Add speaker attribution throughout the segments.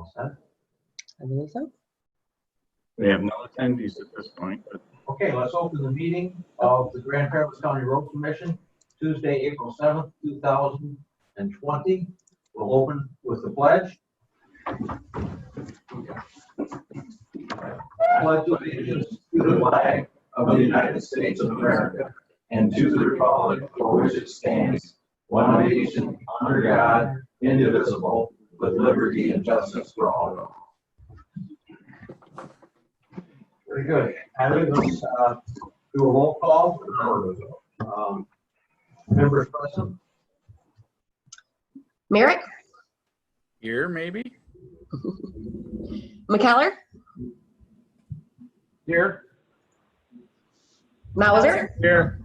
Speaker 1: All set?
Speaker 2: I believe so.
Speaker 3: We have no attendees at this point, but
Speaker 1: Okay, let's open the meeting of the Grand Traverse County Road Commission, Tuesday, April 7th, 2020. We'll open with the pledge. Pledge allegiance to the flag of the United States of America and to the republic for which it stands, one nation, under God, indivisible, with liberty and justice for all. Very good. Let's do a roll call. Members present.
Speaker 2: Merrick,
Speaker 3: here maybe?
Speaker 2: McKellar,
Speaker 1: Here.
Speaker 2: Mauser,
Speaker 3: Here.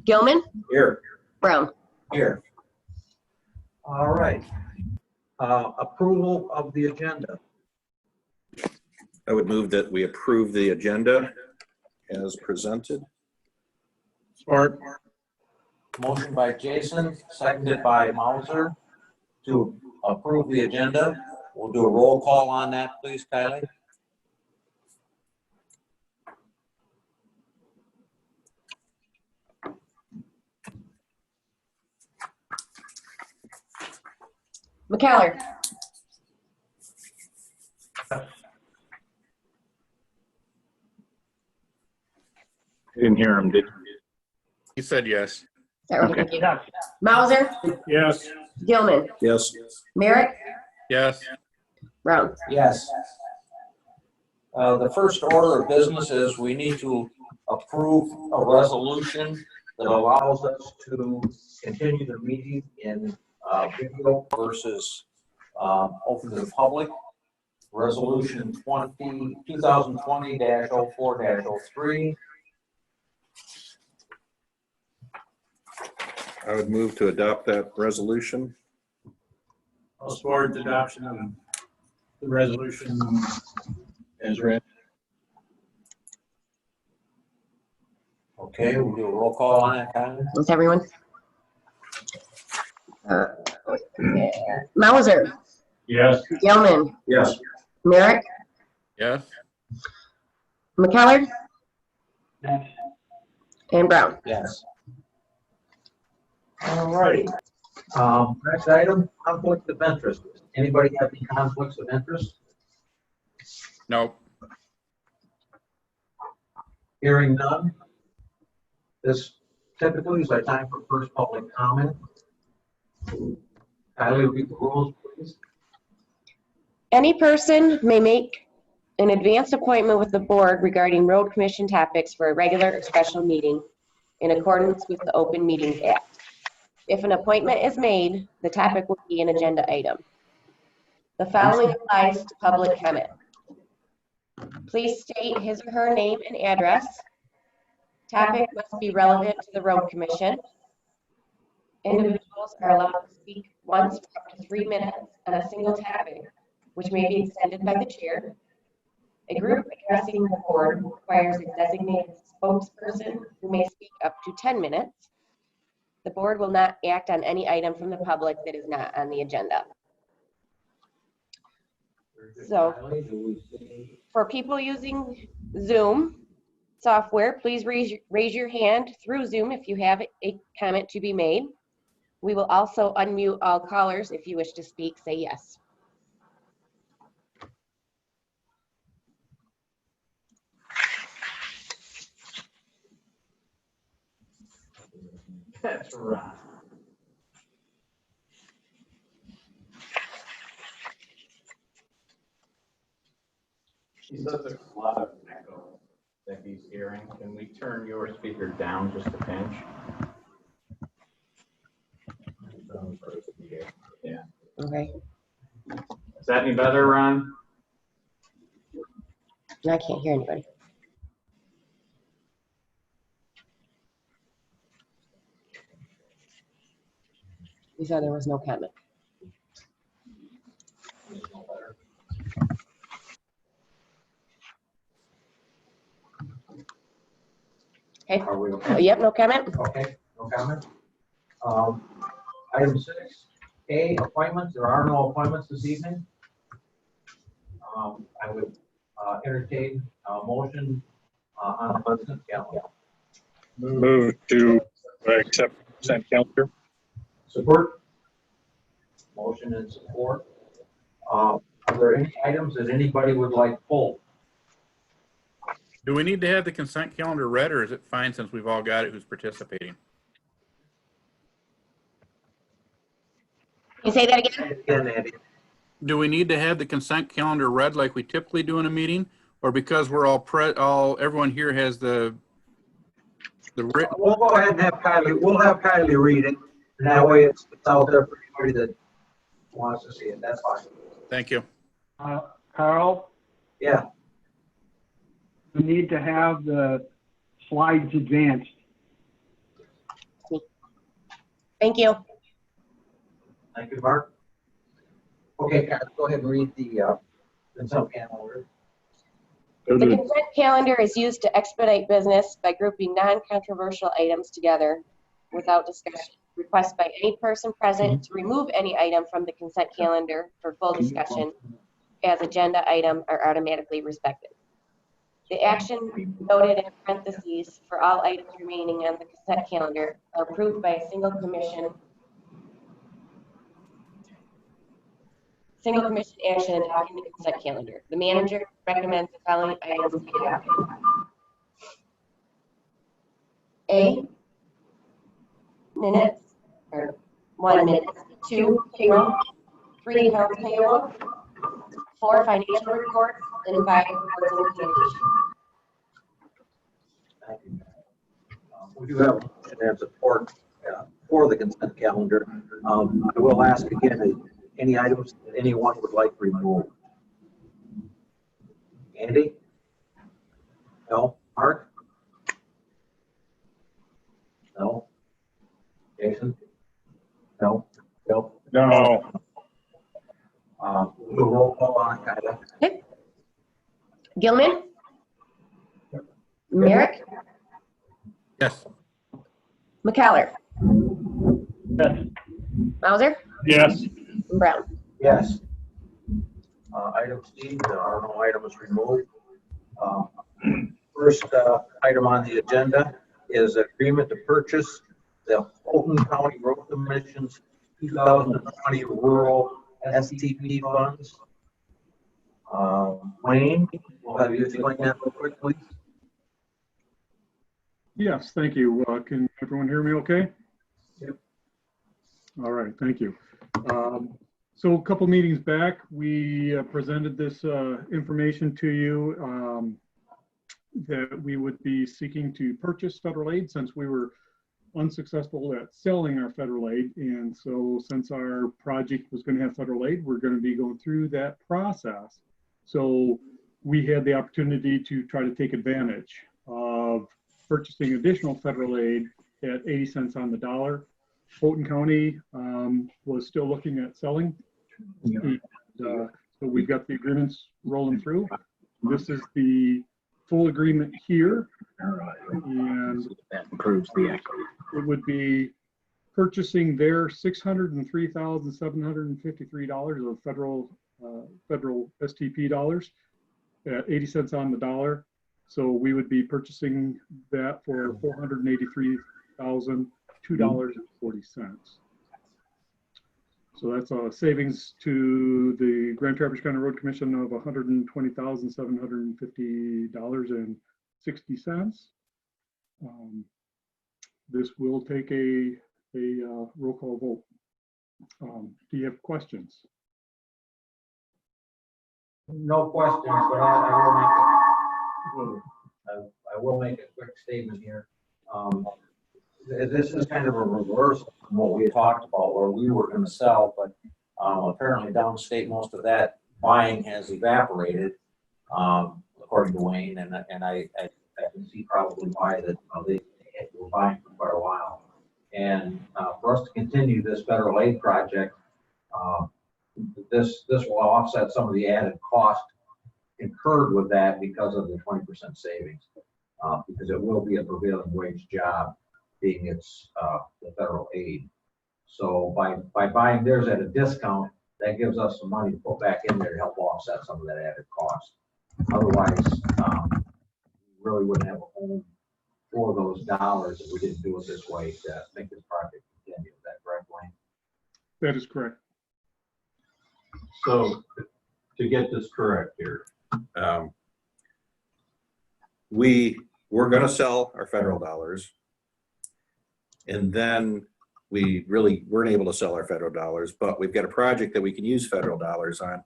Speaker 2: Gilman,
Speaker 1: Here.
Speaker 2: Brown.
Speaker 1: Here. All right. Approval of the agenda.
Speaker 4: I would move that we approve the agenda as presented.
Speaker 3: Support.
Speaker 5: Motion by Jason, seconded by Mauser to approve the agenda. We'll do a roll call on that, please, Kylie.
Speaker 2: McKellar,
Speaker 3: Didn't hear him, did you?
Speaker 6: He said yes.
Speaker 3: Okay.
Speaker 2: thank you. Mauser,
Speaker 3: Yes.
Speaker 2: Gilman,
Speaker 4: Yes.
Speaker 2: Merrick,
Speaker 6: Yes.
Speaker 2: Brown.
Speaker 5: Yes. The first order of business is we need to approve a resolution that allows us to continue the meeting in video versus open to the public. Resolution 2020-04-03.
Speaker 4: I would move to adopt that resolution.
Speaker 7: I'll support the adoption of the resolution as read.
Speaker 5: Okay, we'll do a roll call on it, Kylie.
Speaker 2: With everyone. Mauser,
Speaker 3: Yes.
Speaker 2: Gilman,
Speaker 1: Yes.
Speaker 2: Merrick,
Speaker 6: Yes.
Speaker 2: McKellar, and Brown.
Speaker 5: Yes.
Speaker 1: All right. Next item, conflict of interest. Anybody have any conflicts of interest?
Speaker 6: Nope.
Speaker 1: Hearing none. This typically is our time for first public comment. Kylie, read the rules, please.
Speaker 2: Any person may make an advanced appointment with the board regarding road commission topics for a regular or special meeting in accordance with the Open Meetings Act. If an appointment is made, the topic will be an agenda item. The following applies to public comment. Please state his or her name and address. Topic must be relevant to the road commission. Individuals are allowed to speak once for up to 3 minutes on a single topic, which may be extended by the chair. A group addressing the board requires a designated spokesperson who may speak up to 10 minutes. The board will not act on any item from the public that is not on the agenda. So, for people using Zoom software, please raise your hand through Zoom if you have a comment to be made. We will also unmute all callers. If you wish to speak, say yes.
Speaker 1: That's right.
Speaker 3: He says there's a lot of echo that he's hearing. Can we turn your speaker down just a pinch? Yeah.
Speaker 2: Okay.
Speaker 3: Is that any better, Ron?
Speaker 2: I can't hear anybody. You said there was no comment. Okay.
Speaker 1: Are we okay?
Speaker 2: Yep, no comment.
Speaker 1: Okay, no comment. Item 6A, appointments. There are no appointments this evening.
Speaker 5: I would entertain a motion on the consent calendar.
Speaker 8: Move to accept consent calendar.
Speaker 5: Support? Motion and support. Are there any items that anybody would like pulled?
Speaker 6: Do we need to have the consent calendar read, or is it fine since we've all got it who's participating?
Speaker 2: Can you say that again?
Speaker 5: Again, Andy.
Speaker 6: Do we need to have the consent calendar read like we typically do in a meeting? Or because we're all everyone here has the written?
Speaker 5: We'll go ahead and have Kylie read it, and that way it's out there for anybody that wants to see it. That's fine.
Speaker 6: Thank you.
Speaker 9: Carl,
Speaker 5: Yeah.
Speaker 9: we need to have the slides advanced.
Speaker 2: Thank you.
Speaker 5: Thank you, Mark. Okay, Kylie, go ahead and read the consent calendar.
Speaker 2: The consent calendar is used to expedite business by grouping non-controversial items together without discussion. Requests by any person present to remove any item from the consent calendar for full discussion as agenda item are automatically respected. The action noted in parentheses for all items remaining on the consent calendar are approved by a single commission action adopting the consent calendar. The manager recommends the following items be adopted. A, minutes, or 1 minute. 2, payroll. 3, health payroll. 4, financial reports, and 5, reports and communication.
Speaker 5: Thank you. We do have a motion and support for the consent calendar. I will ask again, any items that anyone would like removed? Andy? No? Mark? No? Jason? No? Bill?
Speaker 8: No.
Speaker 5: We'll do a roll call on it, Kyla.
Speaker 2: Okay. Gilman? Merrick?
Speaker 6: Yes.
Speaker 2: McCallum?
Speaker 9: Yes.
Speaker 2: Mauser?
Speaker 8: Yes.
Speaker 2: And Brown?
Speaker 5: Yes. Item C, there are no items removed. First item on the agenda is agreement to purchase the Fulton County Road Commission's 2020 Rural STP funds. Wayne, we'll have you explain that real quick, please.
Speaker 8: Yes, thank you. Can everyone hear me okay?
Speaker 5: Yep.
Speaker 8: All right, thank you. So a couple meetings back, we presented this information to you that we would be seeking to purchase federal aid since we were unsuccessful at selling our federal aid. And so since our project was going to have federal aid, we're going to be going through that process. So we had the opportunity to try to take advantage of purchasing additional federal aid at 80 cents on the dollar. Fulton County was still looking at selling. And, so we've got the agreements rolling through. This is the full agreement here. And
Speaker 3: That improves the equity.
Speaker 8: it would be purchasing their $603,753 of federal STP dollars at 80 cents on the dollar. So we would be purchasing that for $483,002.40. So that's a savings to the Grand Traverse County Road Commission of $120,750.60. This will take a roll call vote. Do you have questions?
Speaker 5: No questions, but I will make a quick statement here. This is kind of a reversal from what we had talked about where we were going to sell, but apparently downstate most of that buying has evaporated, according to Wayne, and I can see probably why that they were buying for quite a while. And for us to continue this federal aid project, this will offset some of the added cost incurred with that because of the 20% savings, because it will be a prevailing wage job, being it's the federal aid. So by buying theirs at a discount, that gives us some money to put back in there to help offset some of that added cost. Otherwise, we really wouldn't have a home for those dollars if we didn't do it this way to make this project continue. Is that correct, Wayne?
Speaker 8: That is correct.
Speaker 1: So to get this correct here,
Speaker 4: we're going to sell our federal dollars. And then we really weren't able to sell our federal dollars, but we've got a project that we can use federal dollars on.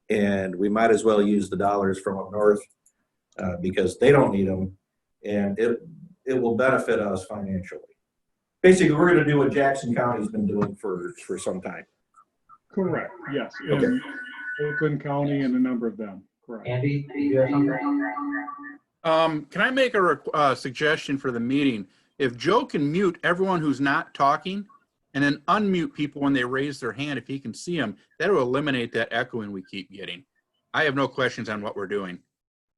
Speaker 4: And we might as well use the dollars from up north because they don't need them. And it will benefit us financially. Basically, we're going to do what Jackson County's been doing for some time.
Speaker 8: Correct, yes.
Speaker 4: Okay.
Speaker 8: In Oakland County and a number of them, correct.
Speaker 5: Andy, do you have something?
Speaker 6: Can I make a suggestion for the meeting? If Joe can mute everyone who's not talking and then unmute people when they raise their hand, if he can see them, that will eliminate that echoing we keep getting. I have no questions on what we're doing.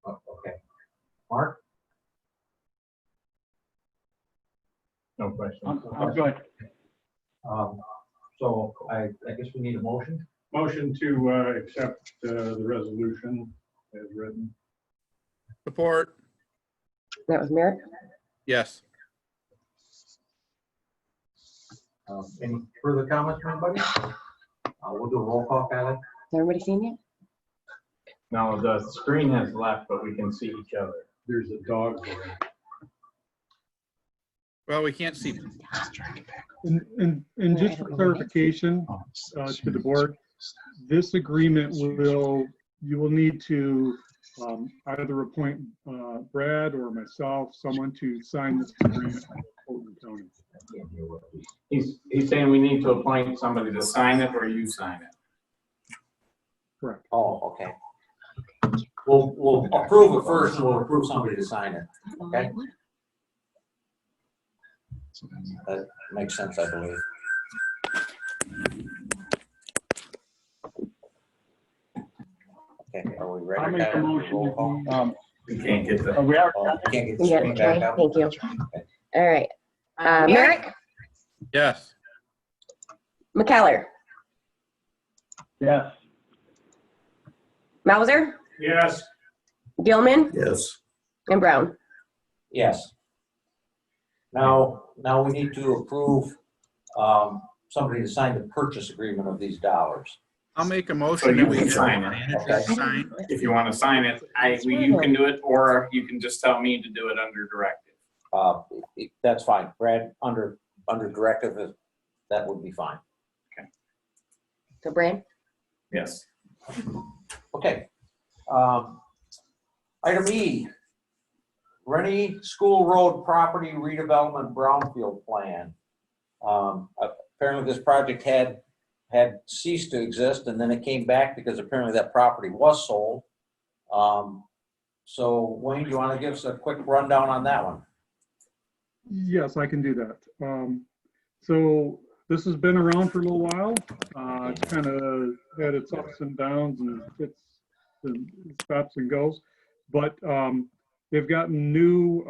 Speaker 5: Oh, okay. Mark?
Speaker 7: No question.
Speaker 9: I'm good.
Speaker 5: So I guess we need a motion.
Speaker 7: Motion to accept the resolution as written.
Speaker 6: Support.
Speaker 2: That was Merrick.
Speaker 6: Yes.
Speaker 5: Any further comments from anybody? We'll do a roll call, Kylie.
Speaker 2: Has everybody seen it?
Speaker 3: No, the screen has left, but we can see each other.
Speaker 7: There's a dog there.
Speaker 6: Well, we can't see.
Speaker 8: And just for clarification to the board, this agreement you will need to either appoint Brad or myself, someone to sign this agreement in Fulton County.
Speaker 3: He's saying we need to appoint somebody to sign it or you sign it.
Speaker 8: Correct.
Speaker 5: Oh, okay. We'll approve it first and we'll approve somebody to sign it. Okay. That makes sense, I believe. Okay, are we ready?
Speaker 9: I'll make a
Speaker 5: Roll call?
Speaker 9: motion.
Speaker 3: We can't get the.
Speaker 9: We are,
Speaker 5: Oh, can't get the
Speaker 2: Yeah,
Speaker 5: screen
Speaker 2: okay,
Speaker 5: back up?
Speaker 2: thank you. All right. Merrick,
Speaker 6: Yes.
Speaker 2: McKellar,
Speaker 9: yes.
Speaker 2: Mauser,
Speaker 7: Yes.
Speaker 2: Gilman,
Speaker 4: Yes.
Speaker 2: and Brown.
Speaker 5: Yes. Now we need to approve somebody to sign the purchase agreement of these dollars.
Speaker 6: I'll make a
Speaker 3: So
Speaker 6: motion
Speaker 3: you
Speaker 6: that we
Speaker 3: can
Speaker 6: have
Speaker 3: sign
Speaker 6: the
Speaker 3: it.
Speaker 6: manager
Speaker 5: Okay.
Speaker 6: sign.
Speaker 3: If you want to sign it, you can do it, or you can just tell me to do it under directive.
Speaker 5: That's fine. Brad, under directive, that would be fine.
Speaker 2: So Brand,
Speaker 3: Yes.
Speaker 5: Okay. Item E, Rennie School Road Property Redevelopment Brownfield Plan. Apparently this project had ceased to exist and then it came back because apparently that property was sold. So Wayne, do you want to give us a quick rundown on that one?
Speaker 8: Yes, I can do that. So this has been around for a little while. It's kind of had its ups and downs and its stops and goes. But they've gotten new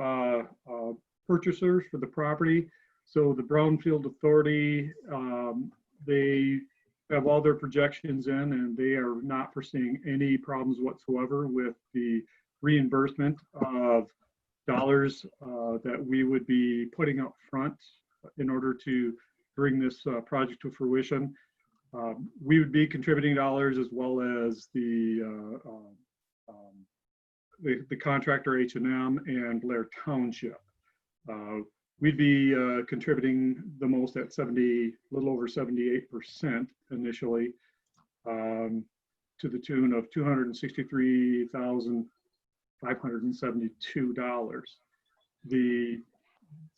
Speaker 8: purchasers for the property. So the Brownfield Authority, they have all their projections in and they are not foreseeing any problems whatsoever with the reimbursement of dollars that we would be putting up front in order to bring this project to fruition. We would be contributing dollars as well as the contractor H&M and Blair Township. We'd be contributing the most at a little over 78% initially, to the tune of $263,572. The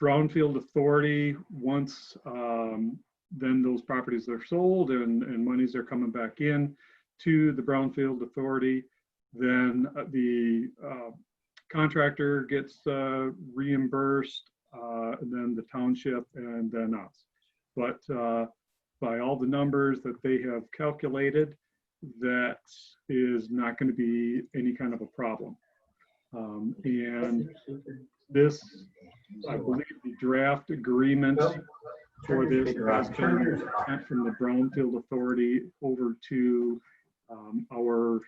Speaker 8: Brownfield Authority, once then those properties are sold and monies are coming back in to the Brownfield Authority, then the contractor gets reimbursed, and then the township, and then us. But by all the numbers that they have calculated, that is not going to be any kind of a problem. And this, I believe the draft agreement for this has been sent from the Brownfield Authority over to our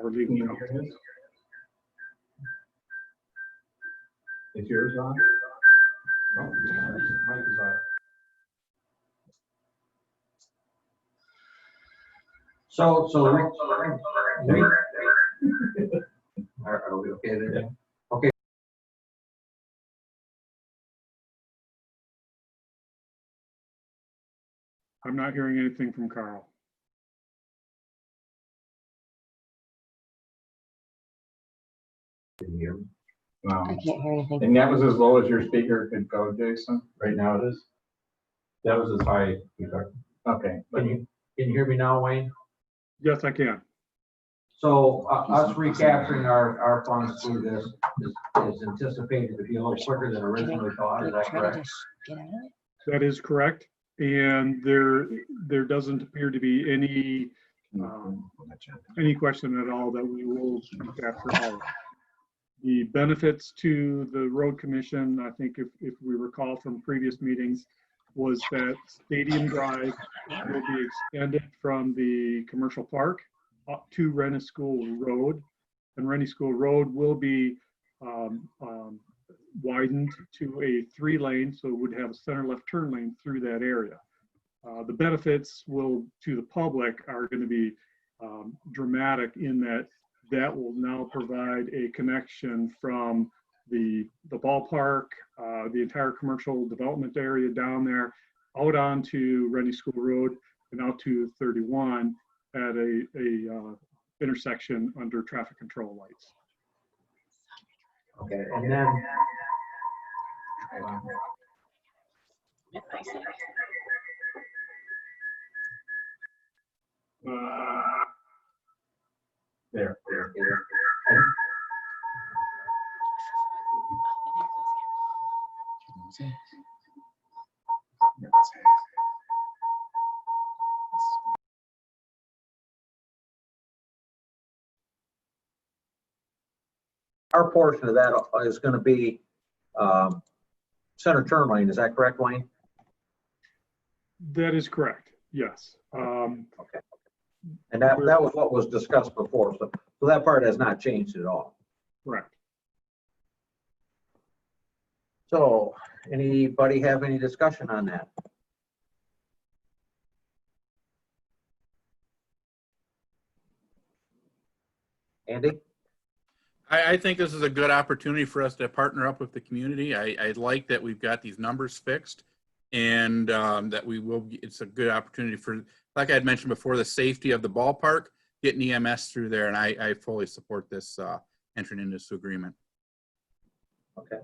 Speaker 8: legal counsel.
Speaker 3: Is yours on? No, Mike is on.
Speaker 5: So are we okay there? Okay.
Speaker 8: I'm not hearing anything from Carl.
Speaker 3: Wow.
Speaker 2: I can't hear anything.
Speaker 3: And that was as low as your speaker could go, Jason? Right now it is? That was as high. Okay.
Speaker 5: Can you hear me now, Wayne?
Speaker 8: Yes, I can.
Speaker 5: So us recapturing our funds through this is anticipated to be a little quicker than originally thought, is that correct?
Speaker 2: Get out of it.
Speaker 8: That is correct. And there doesn't appear to be any question at all that we will recapture all of it. The benefits to the road commission, I think if we recall from previous meetings, was that Stadium Drive will be extended from the commercial park up to Rennie School Road. And Rennie School Road will be widened to a 3-lane, so it would have a center left turn lane through that area. The benefits to the public are going to be dramatic in that will now provide a connection from the ballpark, the entire commercial development area down there, out onto Rennie School Road and out to 31 at a intersection under traffic control lights.
Speaker 5: Okay, and then
Speaker 3: There.
Speaker 5: our portion of that is going to be center turn lane. Is that correct, Wayne?
Speaker 8: That is correct. Yes.
Speaker 5: Okay. And that was what was discussed before. So that part has not changed at all.
Speaker 8: Correct.
Speaker 5: So anybody have any discussion on that? Andy?
Speaker 6: I think this is a good opportunity for us to partner up with the community. I like that we've got these numbers fixed and that it's a good opportunity for, like I had mentioned before, the safety of the ballpark, getting EMS through there. And I fully support this entering into this agreement.
Speaker 5: Okay.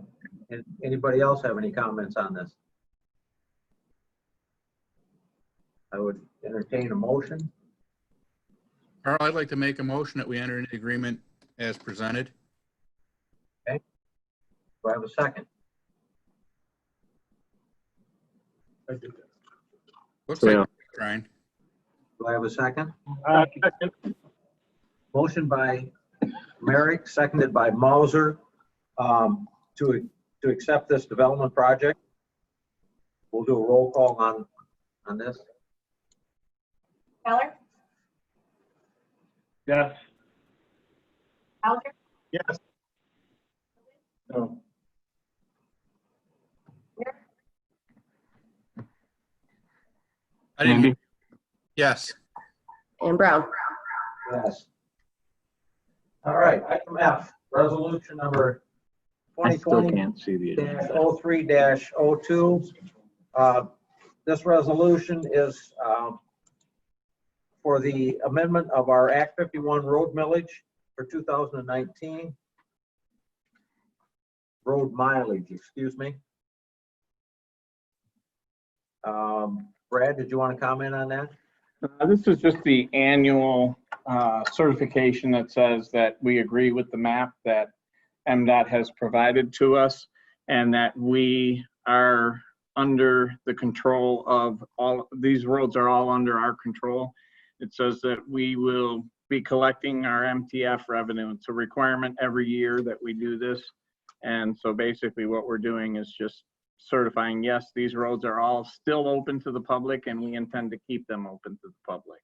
Speaker 5: And anybody else have any comments on this? I would entertain a motion.
Speaker 6: Carl, I'd like to make a motion that we enter into the agreement as presented.
Speaker 5: Okay. Do I have a second?
Speaker 6: Looks like you're trying.
Speaker 5: Do I have a second? Motion by Merrick, seconded by Mauser, to accept this development project. We'll do a roll call on this.
Speaker 10: Keller?
Speaker 9: Yes.
Speaker 10: Alger?
Speaker 7: Yes. No.
Speaker 6: I didn't. Yes.
Speaker 2: And Brown.
Speaker 5: Yes. All right, item F, resolution number 2020-03-02. This resolution is for the amendment of our Act 51 road millage for 2019. Road mileage, excuse me. Brad, did you want to comment on that?
Speaker 11: This is just the annual certification that says that we agree with the map that MDOT has provided to us and that we are under the control of all these roads are all under our control. It says that we will be collecting our MTF revenue. It's a requirement every year that we do this. And so basically what we're doing is just certifying, yes, these roads are all still open to the public and we intend to keep them open to the public.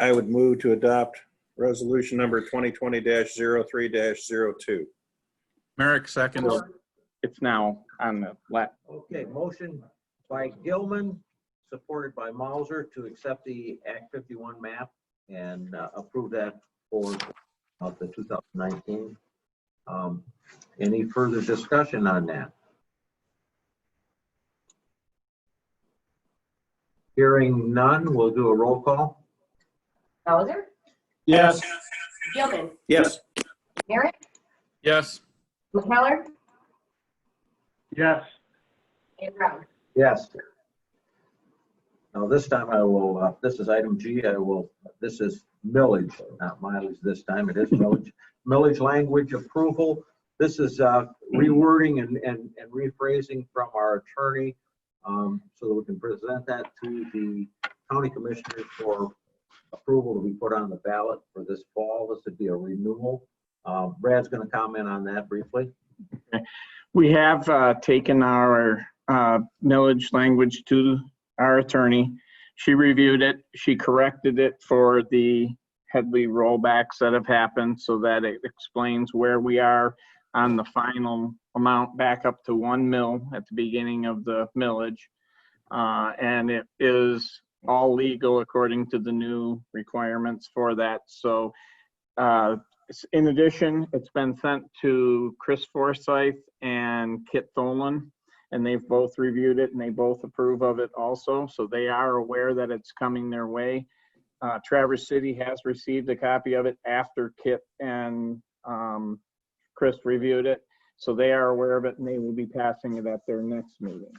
Speaker 4: I would move to adopt resolution number 2020-03-02.
Speaker 6: Merrick, seconds.
Speaker 11: It's now on the left.
Speaker 5: Okay, motion by Gilman, supported by Mauser to accept the Act 51 map and approve that for the 2019. Any further discussion on that? Hearing none, we'll do a roll call.
Speaker 2: Bowser,
Speaker 9: Yes.
Speaker 2: Gilman,
Speaker 4: Yes.
Speaker 2: Merrick,
Speaker 6: Yes.
Speaker 2: McKellar,
Speaker 9: Yes.
Speaker 2: and Brown.
Speaker 5: Yes. Now this time I will, this is item G, this is millage, not mileage this time, it is millage. Millage language approval. This is rewording and rephrasing from our attorney so that we can present that to the county commissioners for approval to be put on the ballot for this fall. This would be a renewal. Brad's going to comment on that briefly.
Speaker 11: We have taken our millage language to our attorney. She reviewed it. She corrected it for the Headley rollbacks that have happened so that it explains where we are on the final amount back up to 1 mil at the beginning of the millage. And it is all legal according to the new requirements for that. So in addition, it's been sent to Chris Forsyth and Kit Tholen, and they've both reviewed it and they both approve of it also. So they are aware that it's coming their way. Traverse City has received a copy of it after Kit and Chris reviewed it. So they are aware of it and they will be passing it at their next meeting.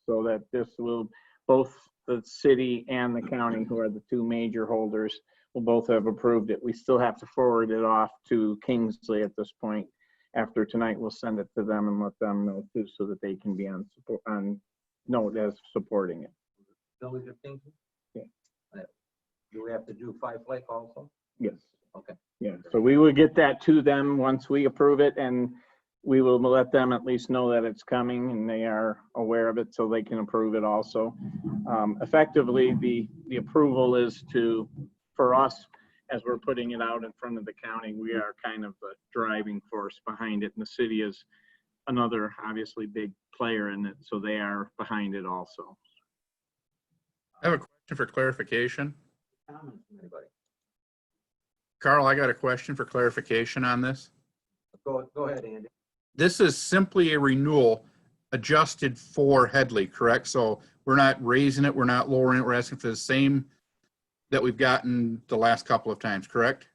Speaker 11: So that this will, both the city and the county, who are the two major holders, will both have approved it. We still have to forward it off to Kingsley at this point. After tonight, we'll send it to them and let them know too, so that they can be on note as supporting it.
Speaker 5: Village of Kingsley?
Speaker 11: Yeah.
Speaker 5: Do we have to do Five Lake also?
Speaker 11: Yes.
Speaker 5: Okay.
Speaker 11: Yeah, so we will get that to them once we approve it, and we will let them at least know that it's coming and they are aware of it so they can approve it also. Effectively, the approval is for us, as we're putting it out in front of the county, we are kind of the driving force behind it. And the city is another obviously big player in it, so they are behind it also.
Speaker 6: I have a question for clarification.
Speaker 5: Comments from anybody?
Speaker 6: Carl, I got a question for clarification on this.
Speaker 5: Go ahead, Andy.
Speaker 6: This is simply a renewal adjusted for Headley, correct? So we're not raising it, we're not lowering it, we're asking for the same that we've gotten the last couple of times, correct?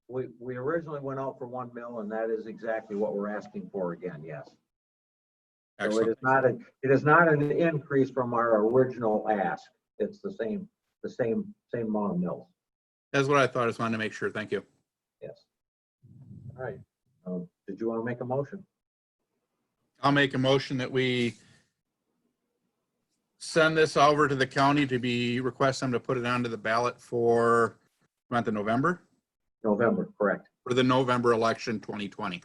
Speaker 5: We originally went out for 1 mil, and that is exactly what we're asking for again, yes. So
Speaker 6: Excellent.
Speaker 5: it is not an increase from our original ask. It's the same amount of mils.
Speaker 6: That's what I thought. I just wanted to make sure. Thank you.
Speaker 5: Yes. All right. Did you want to make a motion?
Speaker 6: I'll make a motion that we send this over to the county to request them to put it onto the ballot for November?
Speaker 5: November, correct.
Speaker 6: For the November election 2020.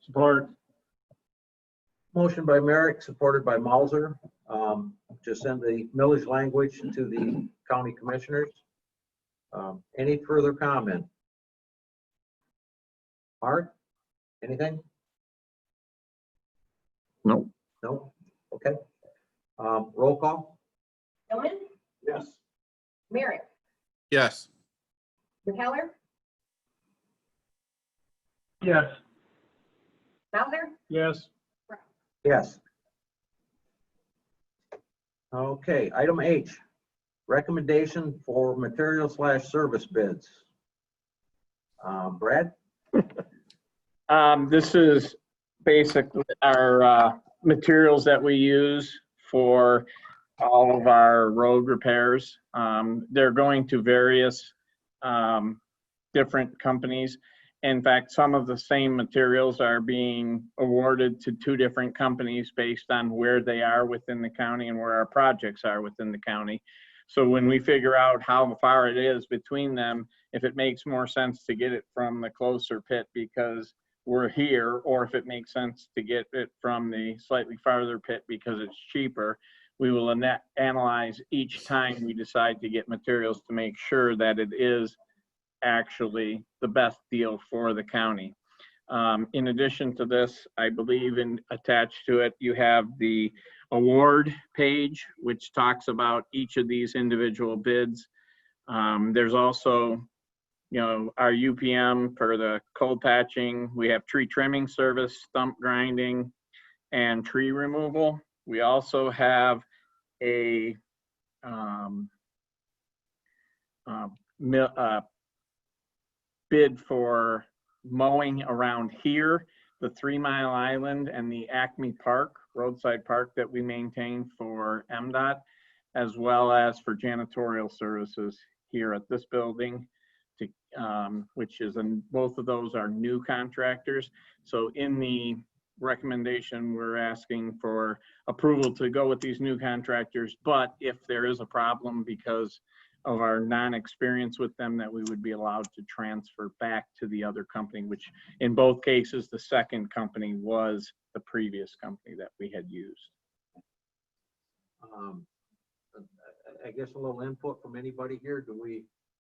Speaker 9: Support.
Speaker 5: Motion by Merrick, supported by Mauser, to send the millage language to the county commissioners. Any further comment? Art, anything?
Speaker 11: No.
Speaker 5: No? Okay. Roll call?
Speaker 2: Gilman,
Speaker 5: Yes.
Speaker 2: Merrick,
Speaker 6: Yes.
Speaker 2: McKellar,
Speaker 9: Yes.
Speaker 2: Bowser,
Speaker 8: Yes.
Speaker 5: Yes. Okay, item H, recommendation for material/service bids. Brad?
Speaker 11: This is basically our materials that we use for all of our road repairs. They're going to various different companies. In fact, some of the same materials are being awarded to 2 different companies based on where they are within the county and where our projects are within the county. So when we figure out how far it is between them, if it makes more sense to get it from the closer pit because we're here, or if it makes sense to get it from the slightly farther pit because it's cheaper, we will analyze each time we decide to get materials to make sure that it is actually the best deal for the county. In addition to this, I believe attached to it, you have the award page, which talks about each of these individual bids. There's also, our UPM for the cold patching. We have tree trimming service, stump grinding, and tree removal. We also have a bid for mowing around here, the 3 Mile Island and the Acme Park, roadside park that we maintain for MDOT, as well as for janitorial services here at this building, which is, both of those are new contractors. So in the recommendation, we're asking for approval to go with these new contractors, but if there is a problem because of our non-experience with them, that we would be allowed to transfer back to the other company, which in both cases, the second company was the previous company that we had used.
Speaker 5: I guess a little input from anybody here.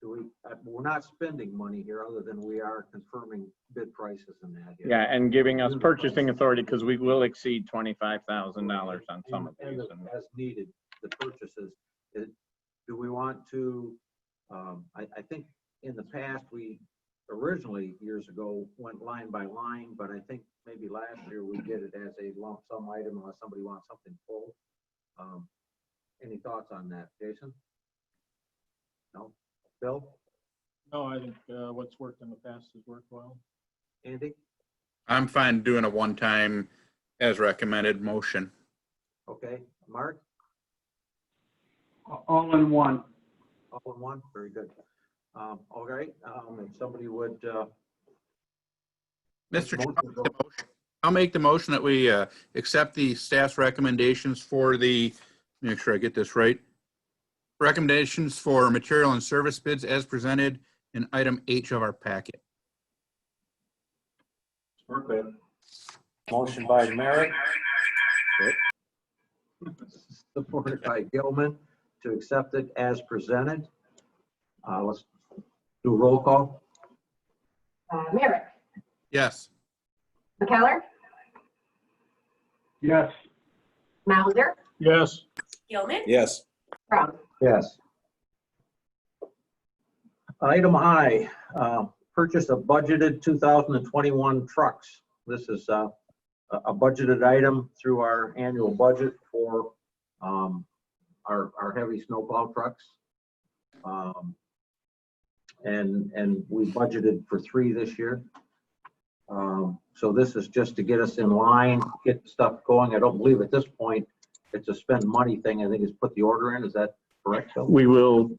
Speaker 5: We're not spending money here other than we are confirming bid prices and that.
Speaker 11: Yeah, and giving us purchasing authority because we will exceed $25,000 on some of these.
Speaker 5: As needed, the purchases. Do we want to, I think in the past, we originally years ago went line by line, but I think maybe last year we did it as a lump sum item unless somebody wants something full. Any thoughts on that, Jason? No? Bill?
Speaker 7: No, I think what's worked in the past has worked well.
Speaker 5: Andy?
Speaker 6: I'm fine doing a one-time as recommended motion.
Speaker 5: Okay. Mark?
Speaker 9: All in one.
Speaker 5: All in one? Very good. All right. If somebody would.
Speaker 6: Mr. Chair, I'll make the motion that we accept the staff's recommendations for the, make sure I get this right, recommendations for material and service bids as presented in item H of our packet.
Speaker 5: Motion by Merrick. Supported by Gilman to accept it as presented. Let's do a roll call.
Speaker 10: Merrick,
Speaker 6: Yes.
Speaker 10: McKellar,
Speaker 9: Yes.
Speaker 10: Mauser,
Speaker 7: Yes.
Speaker 2: Gilman,
Speaker 4: Yes.
Speaker 10: Brown.
Speaker 5: Yes. Item I, purchase of budgeted 2021 trucks. This is a budgeted item through our annual budget for our heavy snowplow trucks. And we budgeted for 3 this year. So this is just to get us in line, get stuff going. I don't believe at this point it's a spend money thing. I think it's put the order in. Is that correct, Bill?
Speaker 11: We will,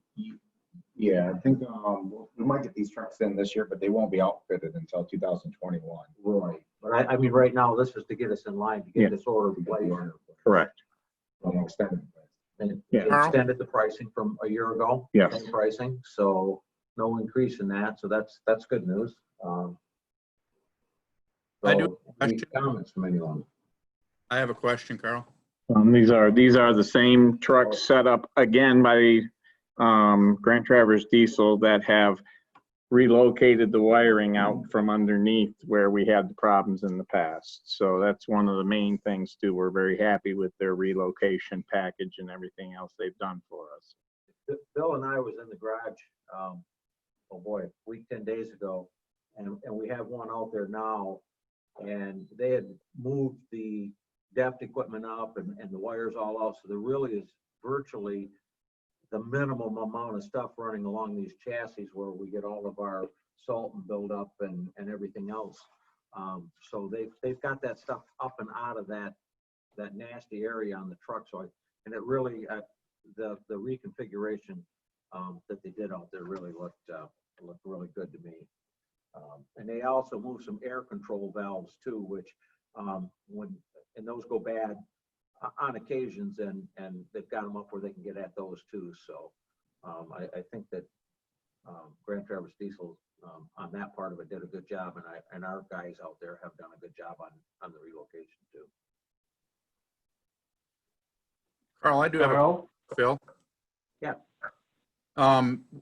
Speaker 12: Yeah, I think we might get these trucks in this year, but they won't be outfitted until 2021.
Speaker 5: Right. But I mean, right now, this is to get us in line to get this order placed.
Speaker 11: correct.
Speaker 12: From extended.
Speaker 5: And
Speaker 11: Yeah.
Speaker 5: it extended the pricing from a year ago.
Speaker 11: Yes.
Speaker 5: Same pricing, so no increase in that. So that's good news.
Speaker 6: I do
Speaker 5: Any comments from anyone?
Speaker 6: I have a question, Carl.
Speaker 11: These are the same trucks set up again by Grant Travers Diesel that have relocated the wiring out from underneath where we had the problems in the past. So that's one of the main things too. We're very happy with their relocation package and everything else they've done for us.
Speaker 5: Bill and I was in the garage, oh boy, a week, 10 days ago, and we have one out there now, and they had moved the depth equipment up and the wires all out, so there really is virtually the minimum amount of stuff running along these chassis where we get all of our salt and build up and everything else. So they've got that stuff up and out of that nasty area on the truck. So and it really, the reconfiguration that they did out there really looked really good to me. And they also moved some air control valves too, which and those go bad on occasions, and they've got them up where they can get at those too. So I think that Grand Traverse Diesel, on that part of it did a good job, and our guys out there have done a good job on the relocation too.
Speaker 6: Carl, I do have a,
Speaker 9: Carl?
Speaker 6: Phil.
Speaker 5: Yeah.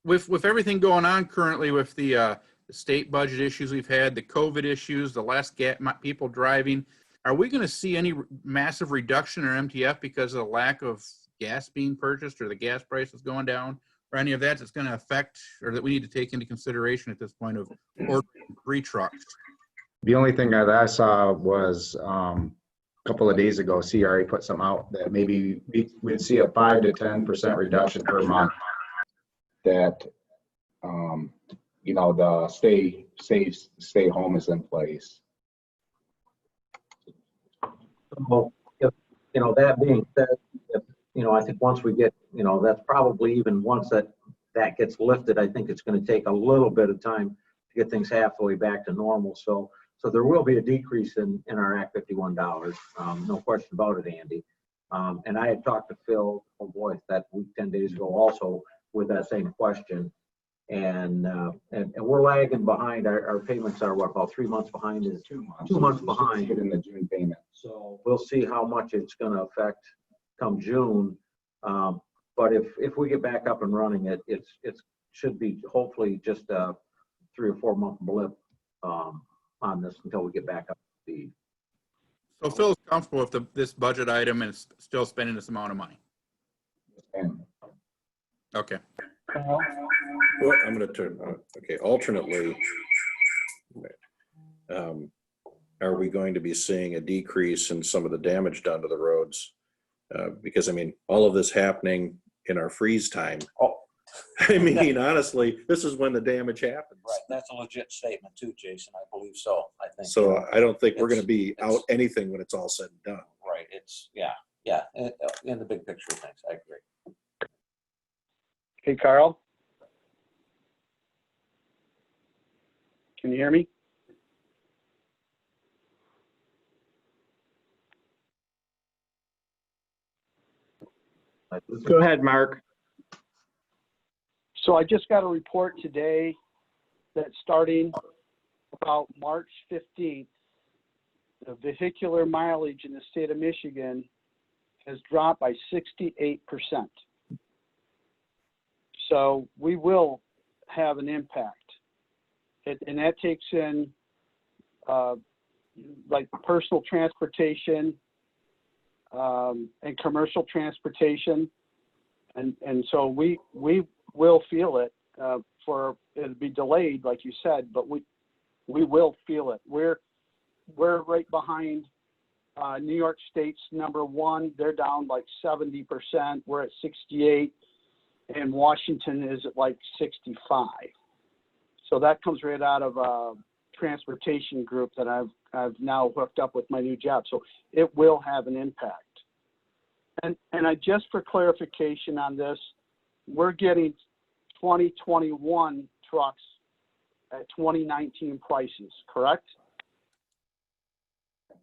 Speaker 6: With everything going on currently with the state budget issues we've had, the COVID issues, the less people driving, are we going to see any massive reduction in MTF because of the lack of gas being purchased or the gas prices going down or any of that that's going to affect or that we need to take into consideration at this point of ordering 3 trucks?
Speaker 12: The only thing that I saw was a couple of days ago, CRA put something out that maybe we'd see a 5 to 10% reduction per month. That, you know, the stay home is in place.
Speaker 5: Well, if, you know, that being said, if, you know, I think once we get, you know, that's probably even once that gets lifted, I think it's going to take a little bit of time to get things halfway back to normal. So there will be a decrease in our Act 51 dollars. No question about it, Andy. And I had talked to Phil, oh boy, that week 10 days ago also with that same question. And we're lagging behind. Our payments are what, about 3 months behind? Is
Speaker 12: 2 months.
Speaker 5: 2 months behind.
Speaker 12: Get in the June payment.
Speaker 5: So we'll see how much it's going to affect come June. But if we get back up and running, it should be hopefully just a 3 or 4 month blip on this until we get back up to speed.
Speaker 6: So Phil's comfortable with this budget item and is still spending this amount of money.
Speaker 12: And
Speaker 6: Okay.
Speaker 9: Carl?
Speaker 4: Well, I'm going to turn, okay, alternately, are we going to be seeing a decrease in some of the damage done to the roads? Because, I mean, all of this happening in our freeze time.
Speaker 5: Oh.
Speaker 4: I mean, honestly, this is when the damage happens.
Speaker 5: Right, that's a legit statement too, Jason. I believe so. I think
Speaker 4: So I don't think we're going to be out anything when it's all said and done.
Speaker 5: right. It's yeah. In the big picture of things, I agree.
Speaker 9: Hey, Carl? Can you hear me?
Speaker 11: Go ahead, Mark.
Speaker 9: So I just got a report today that starting about March 15th, the vehicular mileage in the state of Michigan has dropped by 68%. So we will have an impact. And that takes in like personal transportation and commercial transportation. And so we will feel it it'll be delayed, like you said, but we will feel it. We're right behind New York State's #1. They're down like 70%. We're at 68, and Washington is at like 65. So that comes right out of a transportation group that I've now hooked up with my new job. So it will have an impact. And I just for clarification on this, we're getting 2021 trucks at 2019 prices, correct?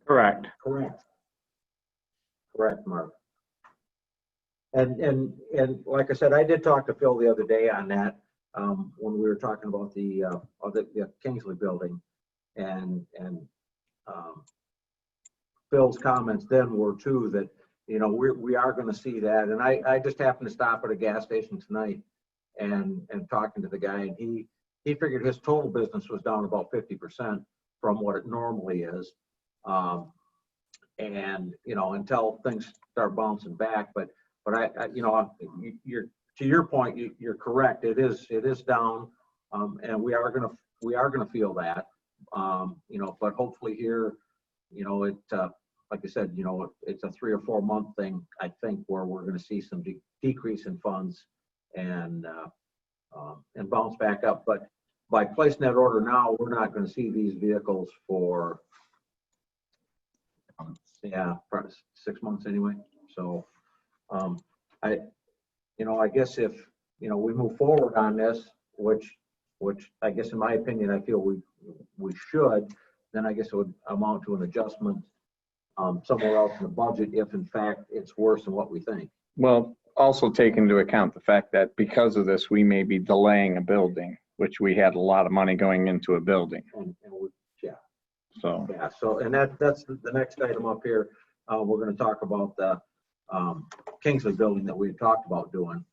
Speaker 11: Correct.
Speaker 5: Correct, Mark. And like I said, I did talk to Phil the other day on that when we were talking about the Kingsley building, and Phil's comments then were too that, you know, we are going to see that. And I just happened to stop at a gas station tonight and talking to the guy, and he figured his total business was down about 50% from what it normally is. And, you know, until things start bouncing back, but I you know, to your point, you're correct. It is down, and we are gonna feel that, you know, but hopefully here, you know, like I said, you know, it's a 3 or 4 month thing, I think, where we're going to see some decrease in funds and bounce back up. But by placing that order now, we're not going to see these vehicles for 6 months anyway. So I guess if, you know, we move forward on this, which I guess in my opinion, I feel we should, then I guess it would amount to an adjustment somewhere else in the budget if in fact it's worse than what we think.
Speaker 11: Well, also take into account the fact that because of this, we may be delaying a building, which we had a lot of money going into a building,
Speaker 5: And we, yeah,
Speaker 11: so.
Speaker 5: yeah, so, and that's the next item up here. We're gonna talk about the Kingsley building that we talked about doing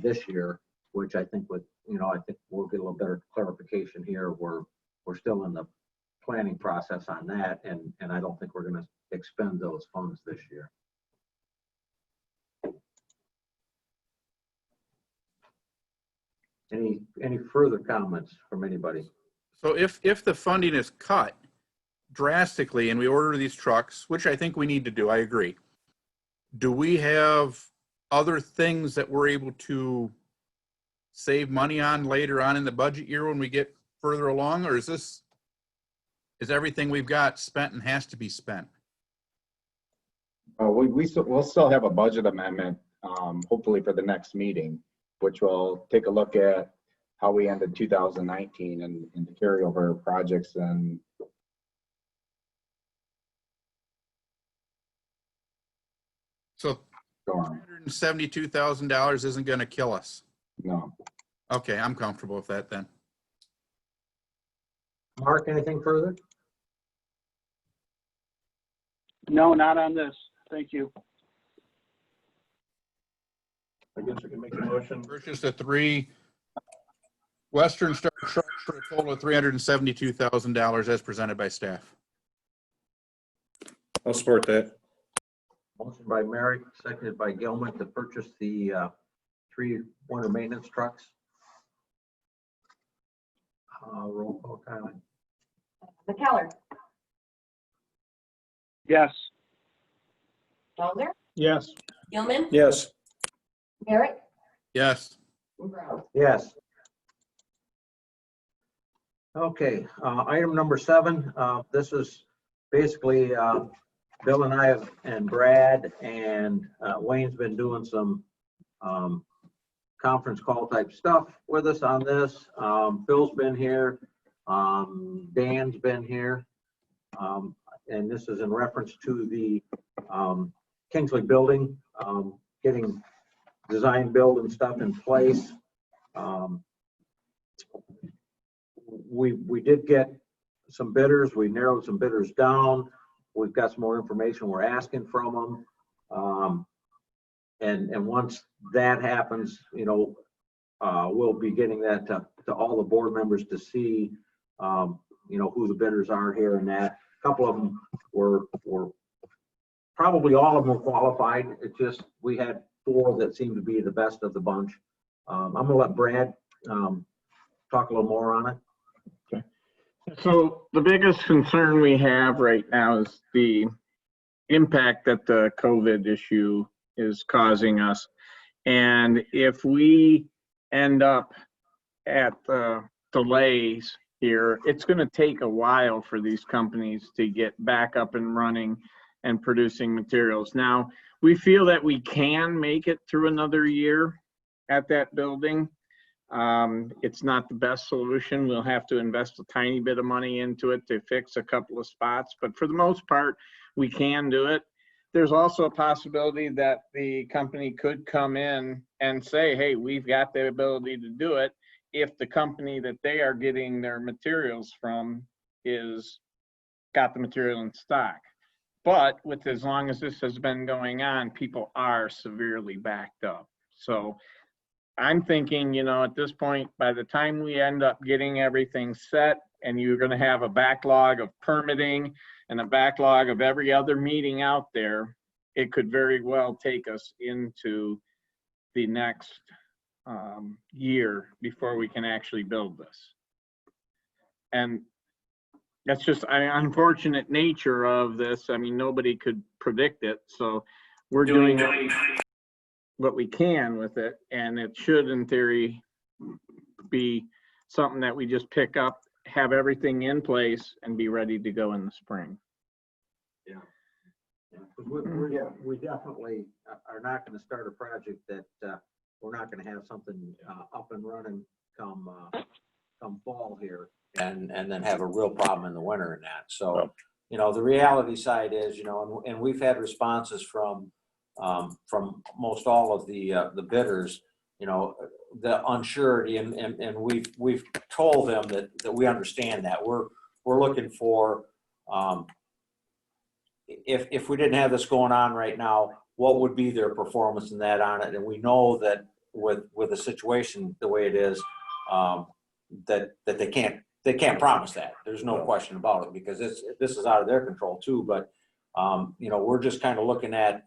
Speaker 5: this year, which I think would, I think we'll get a little better clarification here. We're still in the planning process on that, and I don't think we're gonna expend those funds this year. Any further comments from anybody?
Speaker 6: So if the funding is cut drastically and we order these trucks, which I think we need to do, I agree. Do we have other things that we're able to save money on later on in the budget year when we get further along, or is everything we've got spent and has to be spent?
Speaker 12: We'll still have a budget amendment, hopefully for the next meeting, which will take a look at how we ended 2019 and the carryover projects and
Speaker 6: So
Speaker 12: storm.
Speaker 6: $172,000 isn't going to kill us.
Speaker 12: No.
Speaker 6: Okay, I'm comfortable with that then.
Speaker 5: Mark, anything further?
Speaker 9: No, not on this. Thank you.
Speaker 3: I guess we can make a motion.
Speaker 6: Purchase the 3 Western Star trucks for a total of $372,000 as presented by staff.
Speaker 4: I'll support that.
Speaker 5: Motion by Merrick, seconded by Gilman to purchase the 3 winter maintenance trucks. Roll call, Kylie.
Speaker 10: McKellar,
Speaker 9: Yes.
Speaker 10: Mulder,
Speaker 8: Yes.
Speaker 10: Gilman,
Speaker 4: Yes.
Speaker 10: Merrick,
Speaker 6: Yes.
Speaker 10: and Brown.
Speaker 5: Yes. Okay, item number 7. This is basically Bill and I and Brad and Wayne's been doing some conference call type stuff with us on this. Bill's been here. Dan's been here. And this is in reference to the Kingsley building, getting design, build and stuff in place. We did get some bidders. We narrowed some bidders down. We've got some more information we're asking from them. And once that happens, we'll be getting that to all the board members to see, who the bidders are here and that. A couple of them were probably all of them were qualified. It's just, we had 4 that seemed to be the best of the bunch. I'm gonna let Brad talk a little more on it.
Speaker 11: So the biggest concern we have right now is the impact that the COVID issue is causing us. And if we end up at delays here, it's going to take a while for these companies to get back up and running and producing materials. Now, we feel that we can make it through another year at that building. It's not the best solution. We'll have to invest a tiny bit of money into it to fix a couple of spots, but for the most part, we can do it. There's also a possibility that the company could come in and say, hey, we've got the ability to do it if the company that they are getting their materials from is got the material in stock. But with as long as this has been going on, people are severely backed up. So I'm thinking, at this point, by the time we end up getting everything set and you're going to have a backlog of permitting and a backlog of every other meeting out there, it could very well take us into the next year before we can actually build this. And that's just an unfortunate nature of this. I mean, nobody could predict it. So we're doing what we can with it. And it should, in theory, be something that we just pick up, have everything in place, and be ready to go in the spring.
Speaker 5: Yeah. We definitely are not going to start a project that we're not going to have something up and running come fall here, and then have a real problem in the winter in that. So, the reality side is, and we've had responses from from most all of the bidders, you know, the unsurety, and we've told them that we understand that. We're looking for, if we didn't have this going on right now, what would be their performance in that on it? And we know that with the situation the way it is, that they can't promise that. There's no question about it, because this is out of their control too. But you know, we're just kind of looking at,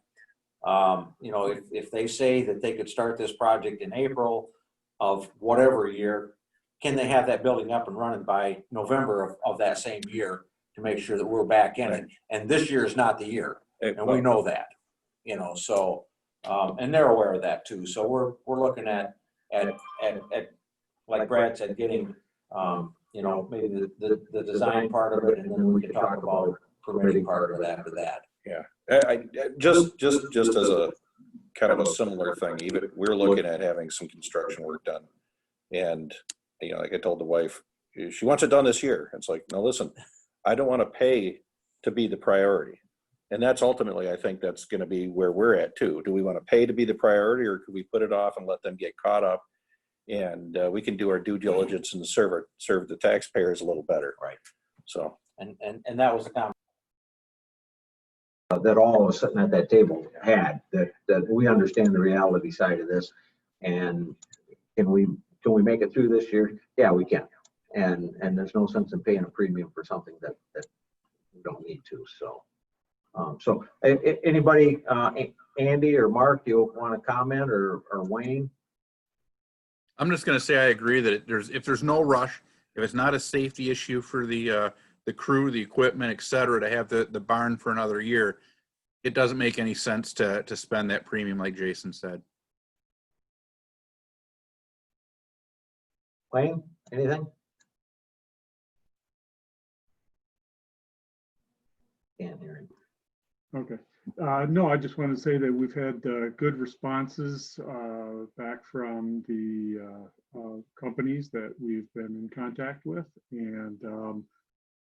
Speaker 5: you know, if they say that they could start this project in April of whatever year, can they have that building up and running by November of that same year to make sure that we're back in it? And this year is not the year, and we know that, you know, so, and they're aware of that too. So we're looking at like Brad said, getting, you know, maybe the design part of it, and then we can talk about permitting part of it after that.
Speaker 4: Yeah, I just as a kind of a similar thing, even we're looking at having some construction work done. And, you know, like I told the wife, she wants it done this year. It's like, no, listen, I don't want to pay to be the priority. And that's ultimately, I think that's going to be where we're at too. Do we want to pay to be the priority, or could we put it off and let them get caught up? And we can do our due diligence and serve the taxpayers a little better.
Speaker 5: Right.
Speaker 4: So.
Speaker 5: And that was the comment.
Speaker 13: That all of us sitting at that table had, that we understand the reality side of this, and can we make it through this year? Yeah, we can. And there's no sense in paying a premium for something that we don't need to. So anybody, Andy or Mark, you want to comment, or Wayne?
Speaker 6: I'm just going to say I agree that if there's no rush, if it's not a safety issue for the crew, the equipment, et cetera, to have the barn for another year, it doesn't make any sense to spend that premium like Jason said.
Speaker 13: Wayne, anything? Can't hear him.
Speaker 8: Okay. No, I just want to say that we've had good responses back from the companies that we've been in contact with. And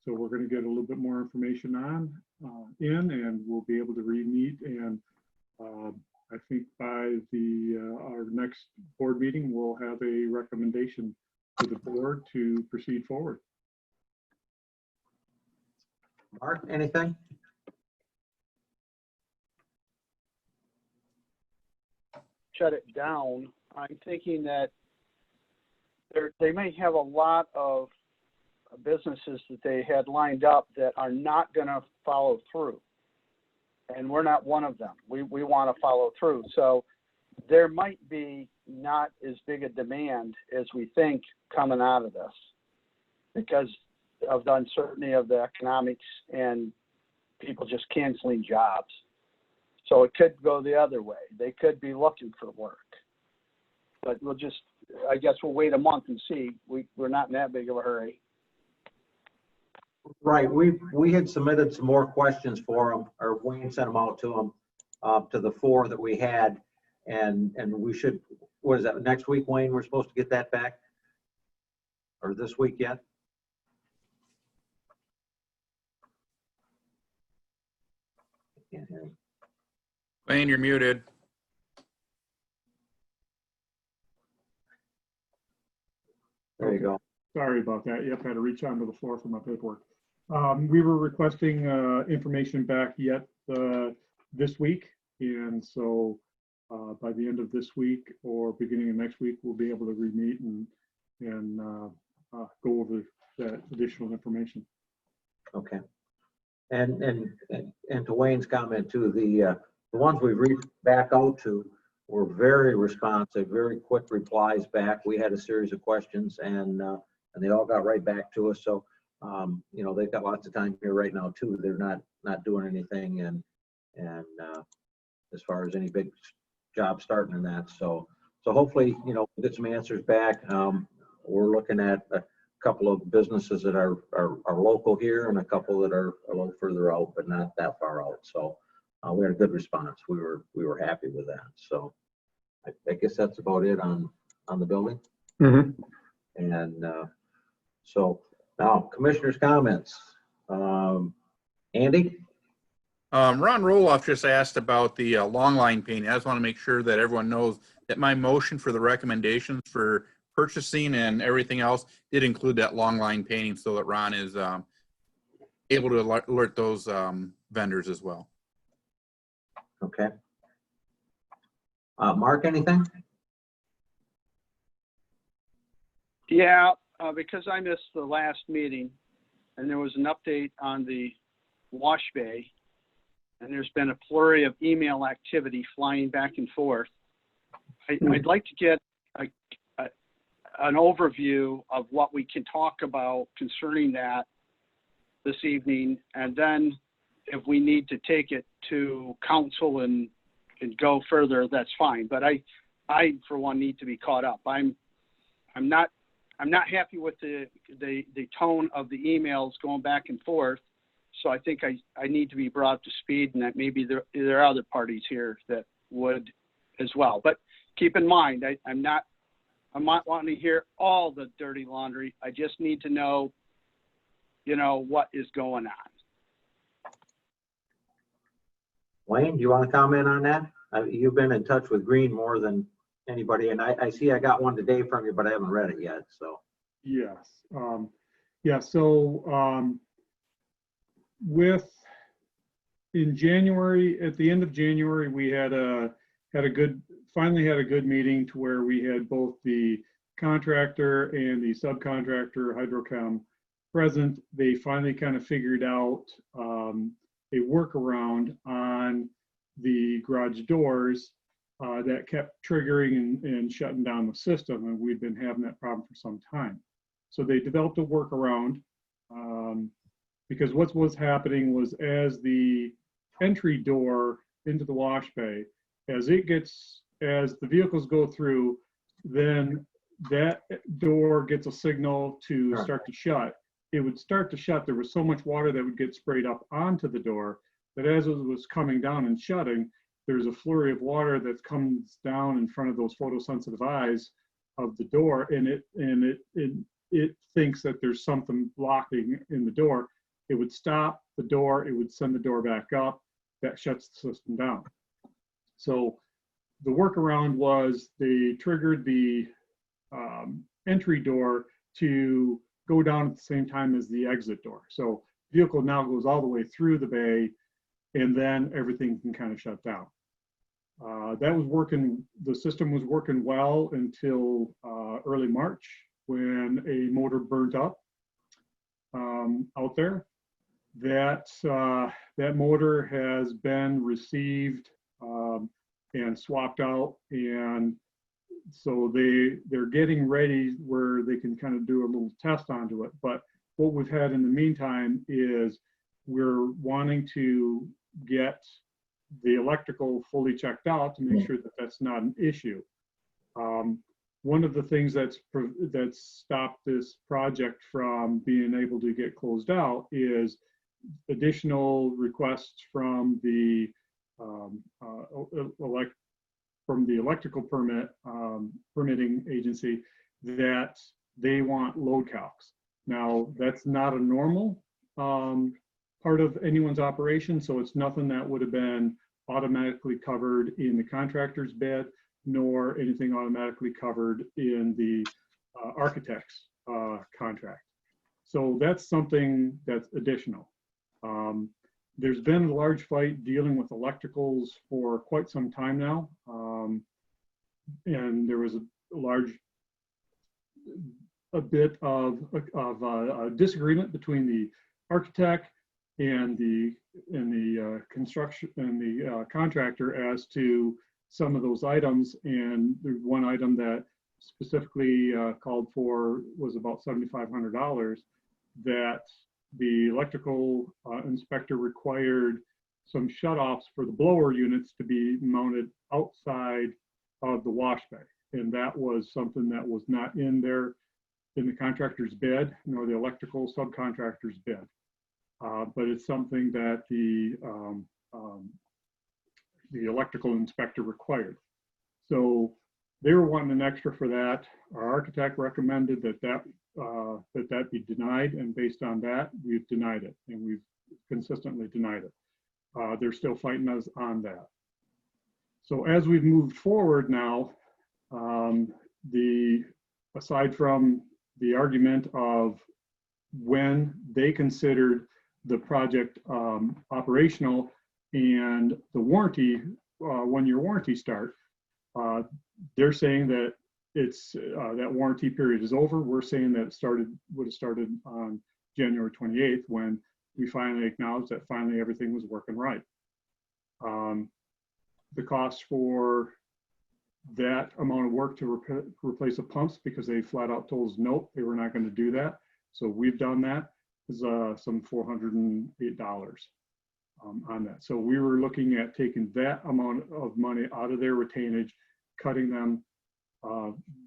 Speaker 8: so we're going to get a little bit more information and we'll be able to re-meet. And I think by our next board meeting, we'll have a recommendation to the board to proceed forward.
Speaker 13: Mark, anything?
Speaker 9: Shut it down. I'm thinking that they may have a lot of businesses that they had lined up that are not going to follow through. And we're not one of them. We want to follow through. So there might be not as big a demand as we think coming out of this, because of the uncertainty of the economics and people just canceling jobs. So it could go the other way. They could be looking for work. But I guess we'll wait a month and see. We're not in that big of a hurry.
Speaker 13: Right. We had submitted some more questions for them, or Wayne sent them out to them, to the 4 that we had. And we should, what is that, next week, Wayne, we're supposed to get that back? Or this week yet? I can't hear you.
Speaker 6: Wayne, you're muted.
Speaker 13: There you go.
Speaker 8: Sorry about that. Yep, I had to reach onto the floor for my paperwork. We were requesting information back yet this week. And so by the end of this week or beginning of next week, we'll be able to re-meet and go over that additional information.
Speaker 13: Okay. And to Wayne's comment too, the ones we've reached back out to were very responsive, very quick replies back. We had a series of questions, and they all got right back to us. So, you know, they've got lots of time here right now too. They're not doing anything, and as far as any big job starting in that. So hopefully, you know, we'll get some answers back. We're looking at a couple of businesses that are local here, and a couple that are a little further out, but not that far out. So we had a good response. We were happy with that. So I guess that's about it on the building.
Speaker 12: Mm-hmm.
Speaker 13: And so now commissioners' comments. Andy?
Speaker 6: Ron Roloff just asked about the long line painting. I just want to make sure that everyone knows that my motion for the recommendations for purchasing and everything else did include that long line painting so that Ron is able to alert those vendors as well.
Speaker 13: Okay. Mark, anything?
Speaker 9: Yeah, because I missed the last meeting and there was an update on the wash bay, and there's been a flurry of email activity flying back and forth. I'd like to get an overview of what we can talk about concerning that this evening, and then if we need to take it to council and go further, that's fine. But I for one need to be caught up. I'm not happy with the tone of the emails going back and forth. So I think I need to be brought up to speed, and that maybe there are other parties here that would as well. But keep in mind, I'm not wanting to hear all the dirty laundry. I just need to know, what is going on.
Speaker 13: Wayne, do you want to comment on that? You've been in touch with Green more than anybody, and I see I got one today from you, but I haven't read it yet, so.
Speaker 8: Yes. Yeah, so in January, at the end of January, we finally had a good meeting to where we had both the contractor and the subcontractor, Hydrochem, present. They finally kind of figured out a workaround on the garage doors that kept triggering and shutting down the system, and we've been having that problem for some time. So they developed a workaround because what was happening was, as the entry door into the wash bay, as the vehicles go through, then that door gets a signal to start to shut. It would start to shut. There was so much water that would get sprayed up onto the door that as it was coming down and shutting, there's a flurry of water that comes down in front of those photosensitive eyes of the door, and it thinks that there's something blocking in the door. It would stop the door. It would send the door back up. That shuts the system down. So the workaround was they triggered the entry door to go down at the same time as the exit door. So vehicle now goes all the way through the bay, and then everything can kind of shut down. That was working, the system was working well until early March, when a motor burnt up out there. That motor has been received and swapped out, and so they're getting ready where they can kind of do a little test onto it. But what we've had in the meantime is we're wanting to get the electrical fully checked out to make sure that that's not an issue. One of the things that's stopped this project from being able to get closed out is additional requests from the electrical permitting agency that they want load calcs. Now, that's not a normal part of anyone's operation, so it's nothing that would have been automatically covered in the contractor's bid, nor anything automatically covered in the architect's contract. So that's something that's additional. There's been a large fight dealing with electricals for quite some time now. And there was a bit of a disagreement between the architect and the construction and the contractor as to some of those items. And there's one item that specifically called for was about $7,500 that the electrical inspector required some shutoffs for the blower units to be mounted outside of the wash bay. And that was something that was not in the contractor's bid, nor the electrical subcontractor's bid. But it's something that the electrical inspector required. So they were wanting an extra for that. Our architect recommended that be denied, and based on that, we've denied it, and we've consistently denied it. they're still fighting us on that. So as we've moved forward now, aside from the argument of when they considered the project operational and the warranty, 1-year warranty start, they're saying that it's that warranty period is over. We're saying that it would have started on January 28th when we finally acknowledged that finally everything was working right. The cost for that amount of work to replace the pumps, because they flat out told us nope, they were not going to do that. So we've done that, is some $408 on that. So we were looking at taking that amount of money out of their retainage, cutting them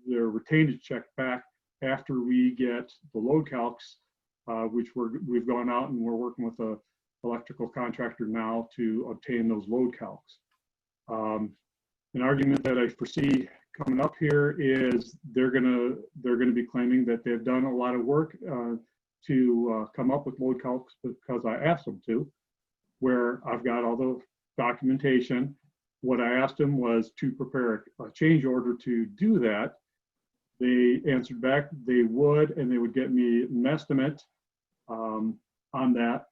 Speaker 8: their retainage check back after we get the load calcs, which we've gone out and we're working with a electrical contractor now to obtain those load calcs. An argument that I foresee coming up here is they're gonna be claiming that they've done a lot of work to come up with load calcs because I asked them to, where I've got all the documentation. What I asked them was to prepare a change order to do that. They answered back they would, and they would get me an estimate on that,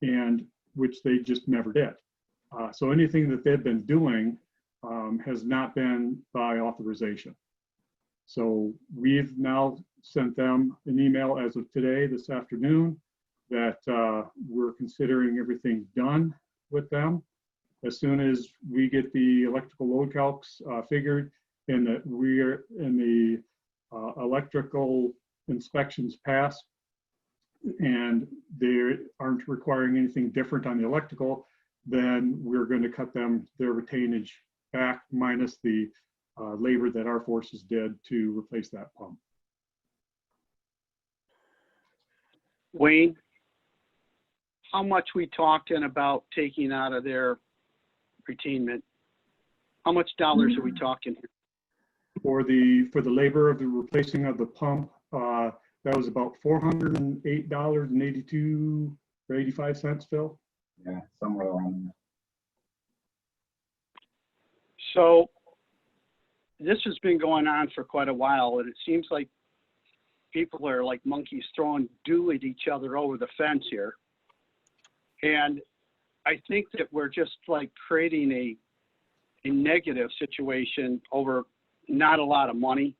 Speaker 8: and which they just never did. So anything that they've been doing has not been by authorization. So we've now sent them an email as of today, this afternoon, that we're considering everything done with them. As soon as we get the electrical load calcs figured and that we're in the electrical inspections passed and they aren't requiring anything different on the electrical, then we're going to cut them their retainage back minus the labor that our forces did to replace that pump.
Speaker 9: Wayne, how much we talking about taking out of their retainment? How much dollars are we talking here?
Speaker 8: For the labor of the replacing of the pump, that was about $408.82 or 85 cents, Phil.
Speaker 12: Yeah, somewhere around there.
Speaker 9: So this has been going on for quite a while, and it seems like people are like monkeys throwing dew at each other over the fence here. And I think that we're just like creating a negative situation over not a lot of money.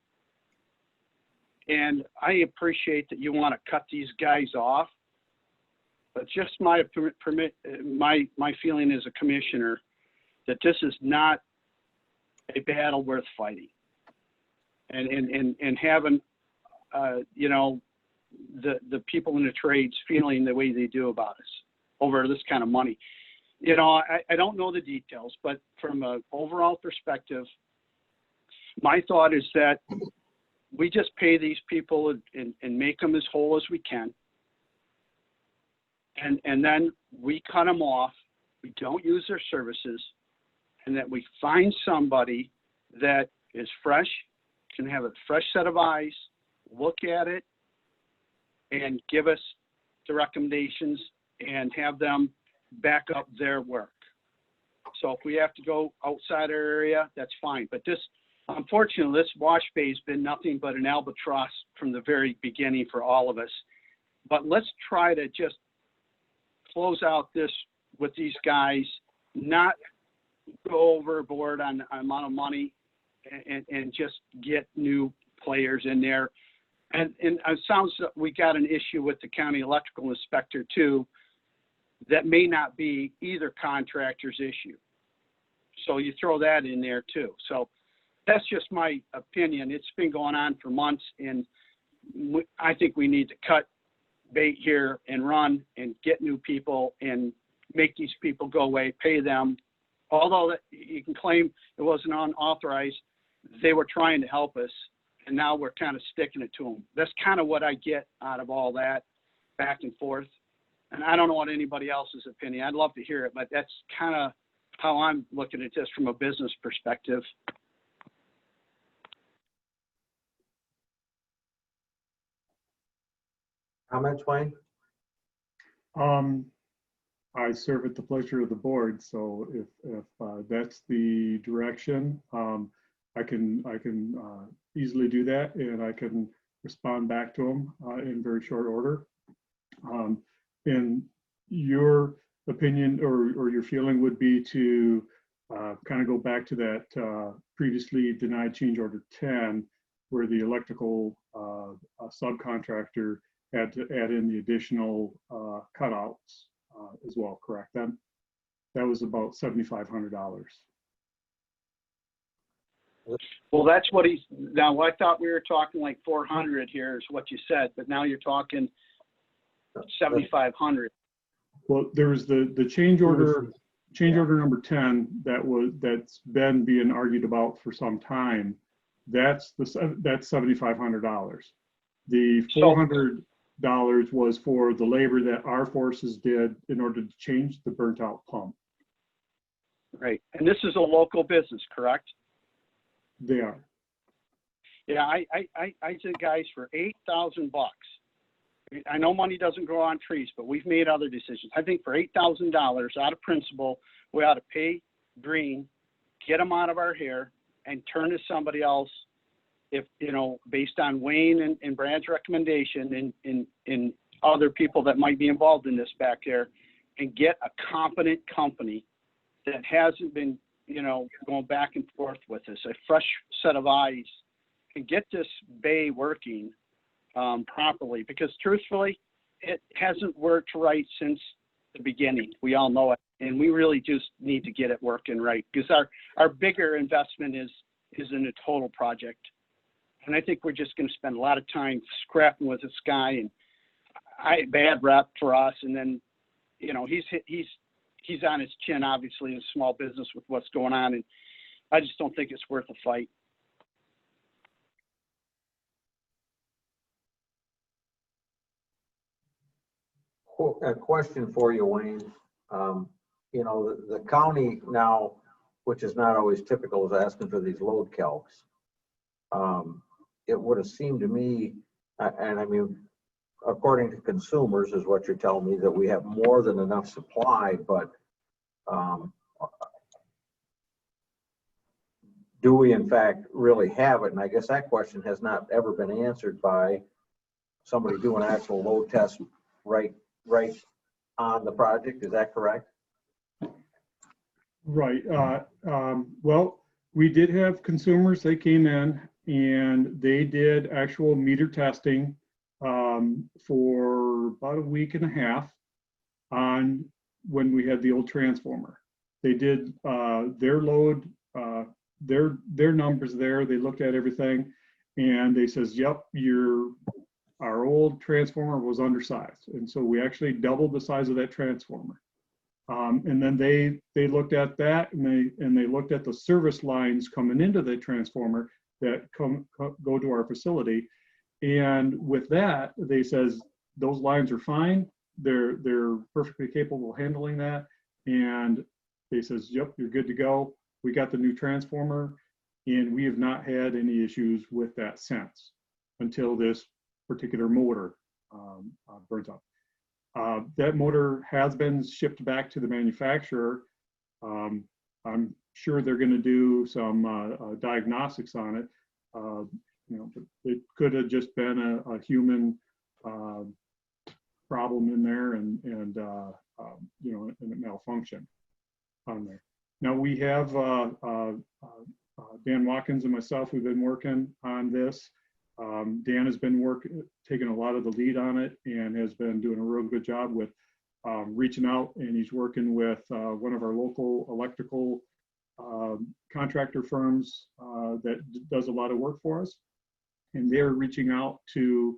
Speaker 9: And I appreciate that you want to cut these guys off, but just my feeling as a commissioner that this is not a battle worth fighting. And having you know, the people in the trades feeling the way they do about us over this kind of money. You know, I don't know the details, but from an overall perspective, my thought is that we just pay these people and make them as whole as we can. And then we cut them off. We don't use their services, and that we find somebody that is fresh, can have a fresh set of eyes, look at it, and give us the recommendations and have them back up their work. So if we have to go outside our area, that's fine. But this, unfortunately, this wash bay has been nothing but an albatross from the very beginning for all of us. But let's try to just close out this with these guys, not go overboard on the amount of money, and just get new players in there. And it sounds like we got an issue with the county electrical inspector too, that may not be either contractor's issue. So you throw that in there too. So that's just my opinion. It's been going on for months, and I think we need to cut bait here and run and get new people and make these people go away, pay them. Although you can claim it wasn't unauthorized, they were trying to help us, and now we're kind of sticking it to them. That's kind of what I get out of all that back and forth. And I don't know what anybody else's opinion. I'd love to hear it, but that's kind of how I'm looking at this from a business perspective.
Speaker 13: Comments, Wayne?
Speaker 8: I serve at the pleasure of the board, so if that's the direction, I can easily do that, and I can respond back to them in very short order. And your opinion or your feeling would be to kind of go back to that previously denied change order 10, where the electrical subcontractor had to add in the additional cutouts as well, correct? Then that was about $7,500.
Speaker 9: Well, that's what he's, now I thought we were talking like 400 here is what you said, but now you're talking 7,500.
Speaker 8: Well, there was the change order number 10 that's been being argued about for some time. That's $7,500. The $400 was for the labor that our forces did in order to change the burnt out pump.
Speaker 9: Right, and this is a local business, correct?
Speaker 8: They are.
Speaker 9: Yeah, I said, guys, for $8,000, I know money doesn't grow on trees, but we've made other decisions. I think for $8,000 out of principle, we ought to pay Green, get them out of our hair, and turn to somebody else. If, you know, based on Wayne and Brad's recommendation and other people that might be involved in this back there, and get a competent company that hasn't been, you know, going back and forth with us, a fresh set of eyes, and get this bay working properly, because truthfully, it hasn't worked right since the beginning. We all know it, and we really just need to get it working right, because our bigger investment is in a total project. And I think we're just going to spend a lot of time scrapping with this guy, and bad rep for us. And then, you know, he's on his chin, obviously, in small business with what's going on. And I just don't think it's worth a fight.
Speaker 13: A question for you, Wayne. You know, the county now, which is not always typical, is asking for these load calcs. It would have seemed to me, and I mean, according to consumers is what you're telling me, that we have more than enough supply, but do we in fact really have it? And I guess that question has not ever been answered by somebody doing an actual load test right on the project. Is that correct?
Speaker 8: Right. Well, we did have consumers. They came in and they did actual meter testing for about a week and a half on when we had the old transformer. They did their load, their numbers there. They looked at everything and they says, yep, our old transformer was undersized. And so we actually doubled the size of that transformer. And then they looked at that and they looked at the service lines coming into the transformer that go to our facility. And with that, they says, those lines are fine. They're perfectly capable of handling that. And they says, yep, you're good to go. We got the new transformer and we have not had any issues with that since until this particular motor burns up. That motor has been shipped back to the manufacturer. I'm sure they're going to do some diagnostics on it. You know, but it could have just been a human problem in there, and you know, and it malfunctioned on there. Now we have Dan Watkins and myself. We've been working on this. Dan has been taking a lot of the lead on it and has been doing a real good job with reaching out, and he's working with one of our local electrical contractor firms that does a lot of work for us. And they're reaching out to,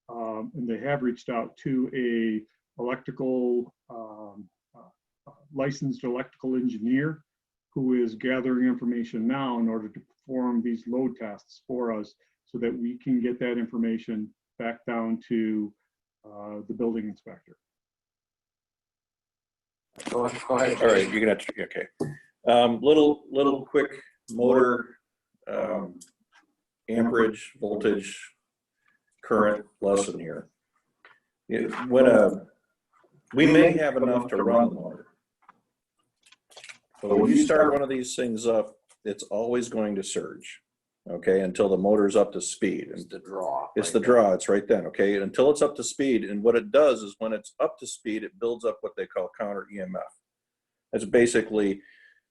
Speaker 8: and they have reached out to a licensed electrical engineer who is gathering information now in order to perform these load tests for us, so that we can get that information back down to the building inspector.
Speaker 13: Go ahead.
Speaker 4: All right, you're gonna have to, okay. Little quick motor amperage, voltage, current lesson here. When we may have enough to run the motor. But when you start one of these things up, it's always going to surge, okay, until the motor's up to speed.
Speaker 5: It's the draw.
Speaker 4: It's the draw, it's right then, okay, until it's up to speed. And what it does is when it's up to speed, it builds up what they call counter EMF. That's basically,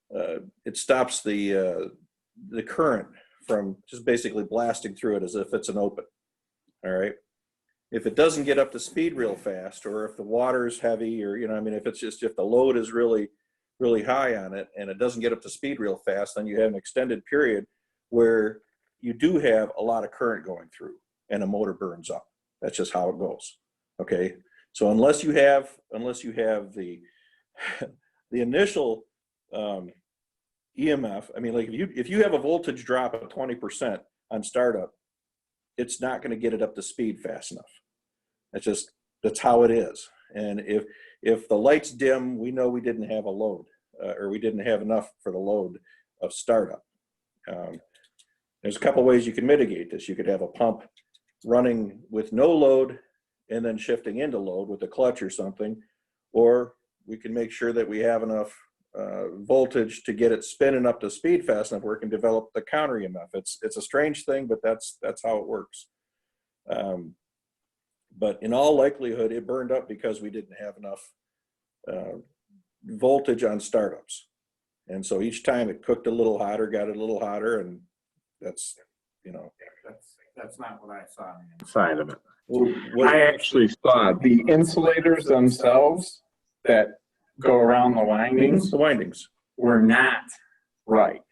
Speaker 4: it stops the current from just basically blasting through it as if it's an open, all right? If it doesn't get up to speed real fast, or if the water's heavy, or, you know, I mean, if the load is really high on it and it doesn't get up to speed real fast, then you have an extended period where you do have a lot of current going through and the motor burns up. That's just how it goes. Okay. So unless you have the initial EMF, I mean, like if you have a voltage drop of 20% on startup, it's not going to get it up to speed fast enough. That's how it is. And if the lights dim, we know we didn't have a load, or we didn't have enough for the load of startup. There's a couple ways you can mitigate this. You could have a pump running with no load and then shifting into load with a clutch or something, or we can make sure that we have enough voltage to get it spinning up to speed fast enough where it can develop the counter EMF. It's a strange thing, but that's how it works. But in all likelihood, it burned up because we didn't have enough voltage on startups. And so each time it cooked a little hotter, got it a little hotter, and that's, you know.
Speaker 11: That's not what I saw.
Speaker 12: Side of it.
Speaker 11: I actually saw the insulators themselves that go around the windings.
Speaker 4: The windings
Speaker 11: were not right.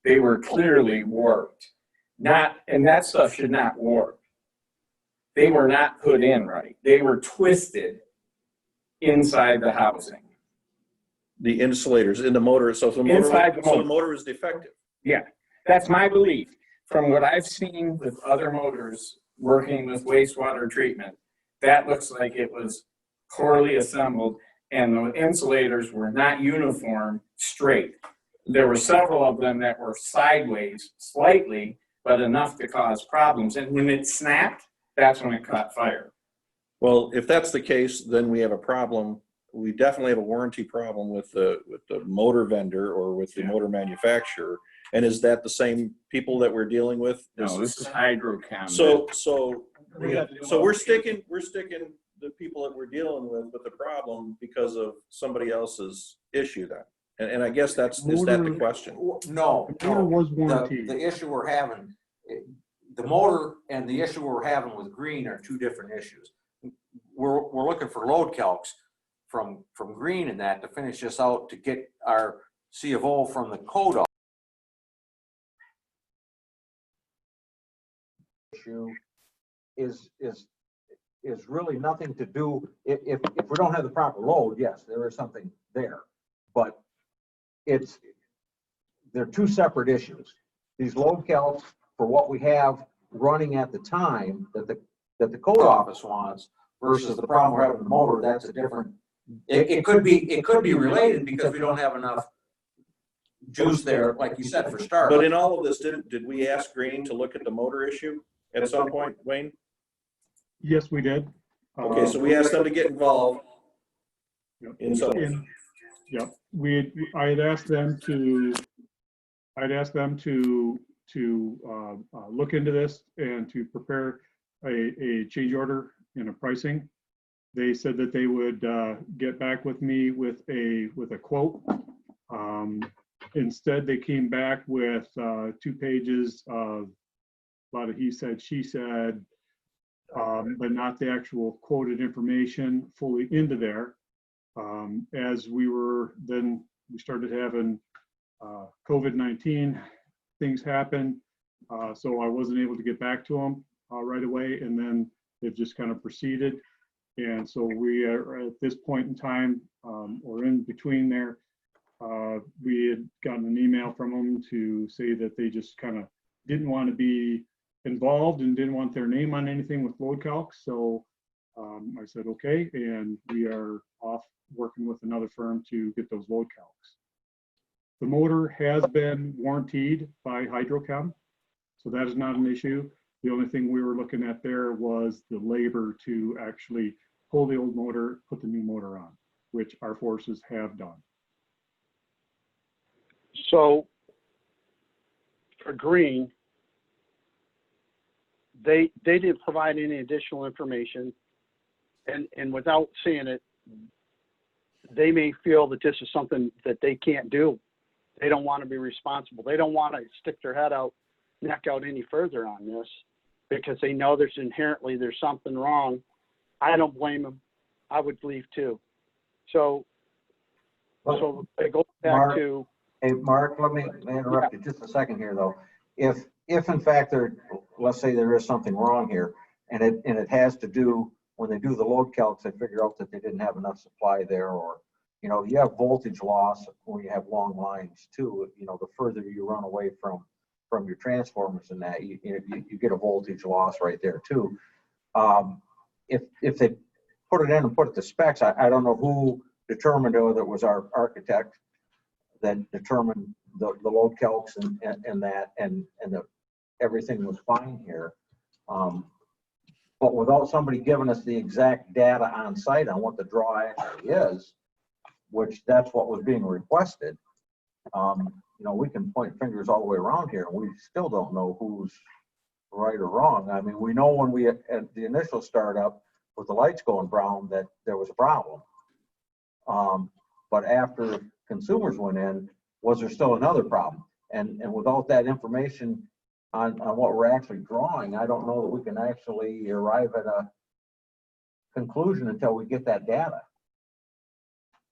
Speaker 11: They were clearly warped. And that stuff should not warp. They were not put in right. They were twisted inside the housing.
Speaker 4: The insulators in the motor, so the motor is defective.
Speaker 11: Yeah, that's my belief. From what I've seen with other motors working with wastewater treatment, that looks like it was poorly assembled and the insulators were not uniform straight. There were several of them that were sideways slightly, but enough to cause problems. And when it snapped, that's when it caught fire.
Speaker 4: Well, if that's the case, then we have a problem. We definitely have a warranty problem with the motor vendor or with the motor manufacturer. And is that the same people that we're dealing with?
Speaker 11: No, this is Hydrochem.
Speaker 4: So we're sticking the people that we're dealing with the problem because of somebody else's issue then. And I guess is that the question?
Speaker 13: No,
Speaker 8: The motor was warranted.
Speaker 13: the issue we're having, the motor and the issue we're having with Green are two different issues. We're looking for load calcs from Green and that to finish this out to get our C of O from the code off. Issue is really nothing to do, if we don't have the proper load, yes, there is something there, but they're two separate issues. These load calcs for what we have running at the time that the code office wants versus the problem we're having with the motor, that's a different, it could be related because we don't have enough juice there, like you said, for startup.
Speaker 4: But in all of this, did we ask Green to look at the motor issue at some point, Wayne?
Speaker 8: Yes, we did.
Speaker 4: Okay, so we asked them to get involved in some.
Speaker 8: Yeah, I had asked them to look into this and to prepare a change order and a pricing. They said that they would get back with me with a quote. Instead, they came back with 2 pages of a lot of he said, she said, but not the actual quoted information fully into there. As we started having COVID-19 things happen. So I wasn't able to get back to them right away. And then it just kind of proceeded. And so we are at this point in time, or in between there, we had gotten an email from them to say that they just kind of didn't want to be involved and didn't want their name on anything with load calcs. So I said, okay. And we are off working with another firm to get those load calcs. The motor has been warranted by Hydrochem, so that is not an issue. The only thing we were looking at there was the labor to actually pull the old motor, put the new motor on, which our forces have done.
Speaker 9: So for Green, they didn't provide any additional information, and without saying it, they may feel that this is something that they can't do. They don't want to be responsible. They don't want to stick their neck out any further on this because they know there's something wrong. I don't blame them. I would leave too. So it goes back
Speaker 13: Mark,
Speaker 9: to.
Speaker 13: Hey, Mark, let me interrupt you just a second here, though. If in fact let's say there is something wrong here, and it has to do, when they do the load calcs, they figure out that they didn't have enough supply there, or, you know, you have voltage loss when you have long lines too. You know, the further you run away from your transformers and that, you get a voltage loss right there too. If they put it in and put it to specs, I don't know who determined whether it was our architect that determined the load calcs and that, and everything was fine here. But without somebody giving us the exact data on site on what the draw actually is, which that's what was being requested, you know, we can point fingers all the way around here and we still don't know who's right or wrong. I mean, we know when we at the initial startup with the lights going brown that there was a problem. But after consumers went in, was there still another problem? And without that information on what we're actually drawing, I don't know that we can actually arrive at a conclusion until we get that data.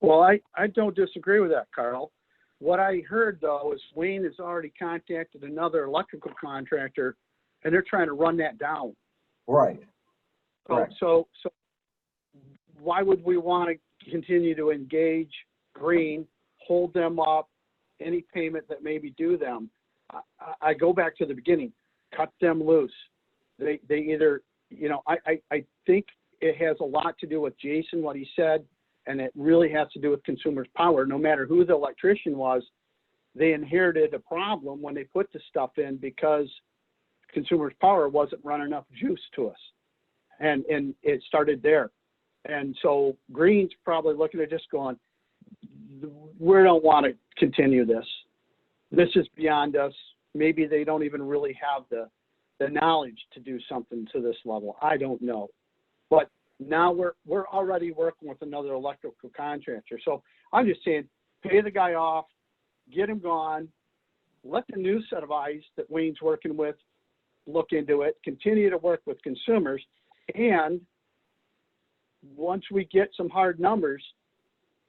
Speaker 9: Well, I don't disagree with that, Carl. What I heard though is Wayne has already contacted another electrical contractor and they're trying to run that down.
Speaker 13: Right.
Speaker 9: So why would we want to continue to engage Green, hold them up, any payment that may be due them? I go back to the beginning, cut them loose. They either, you know, I think it has a lot to do with Jason, what he said, and it really has to do with consumers' power. No matter who the electrician was, they inherited a problem when they put the stuff in because consumers' power wasn't running enough juice to us. And it started there. And so Green's probably looking at just going, we don't want to continue this. This is beyond us. Maybe they don't even really have the knowledge to do something to this level. I don't know. But now we're already working with another electrical contractor. So I'm just saying, pay the guy off, get him gone, let the new set of eyes that Wayne's working with look into it, continue to work with consumers, and once we get some hard numbers,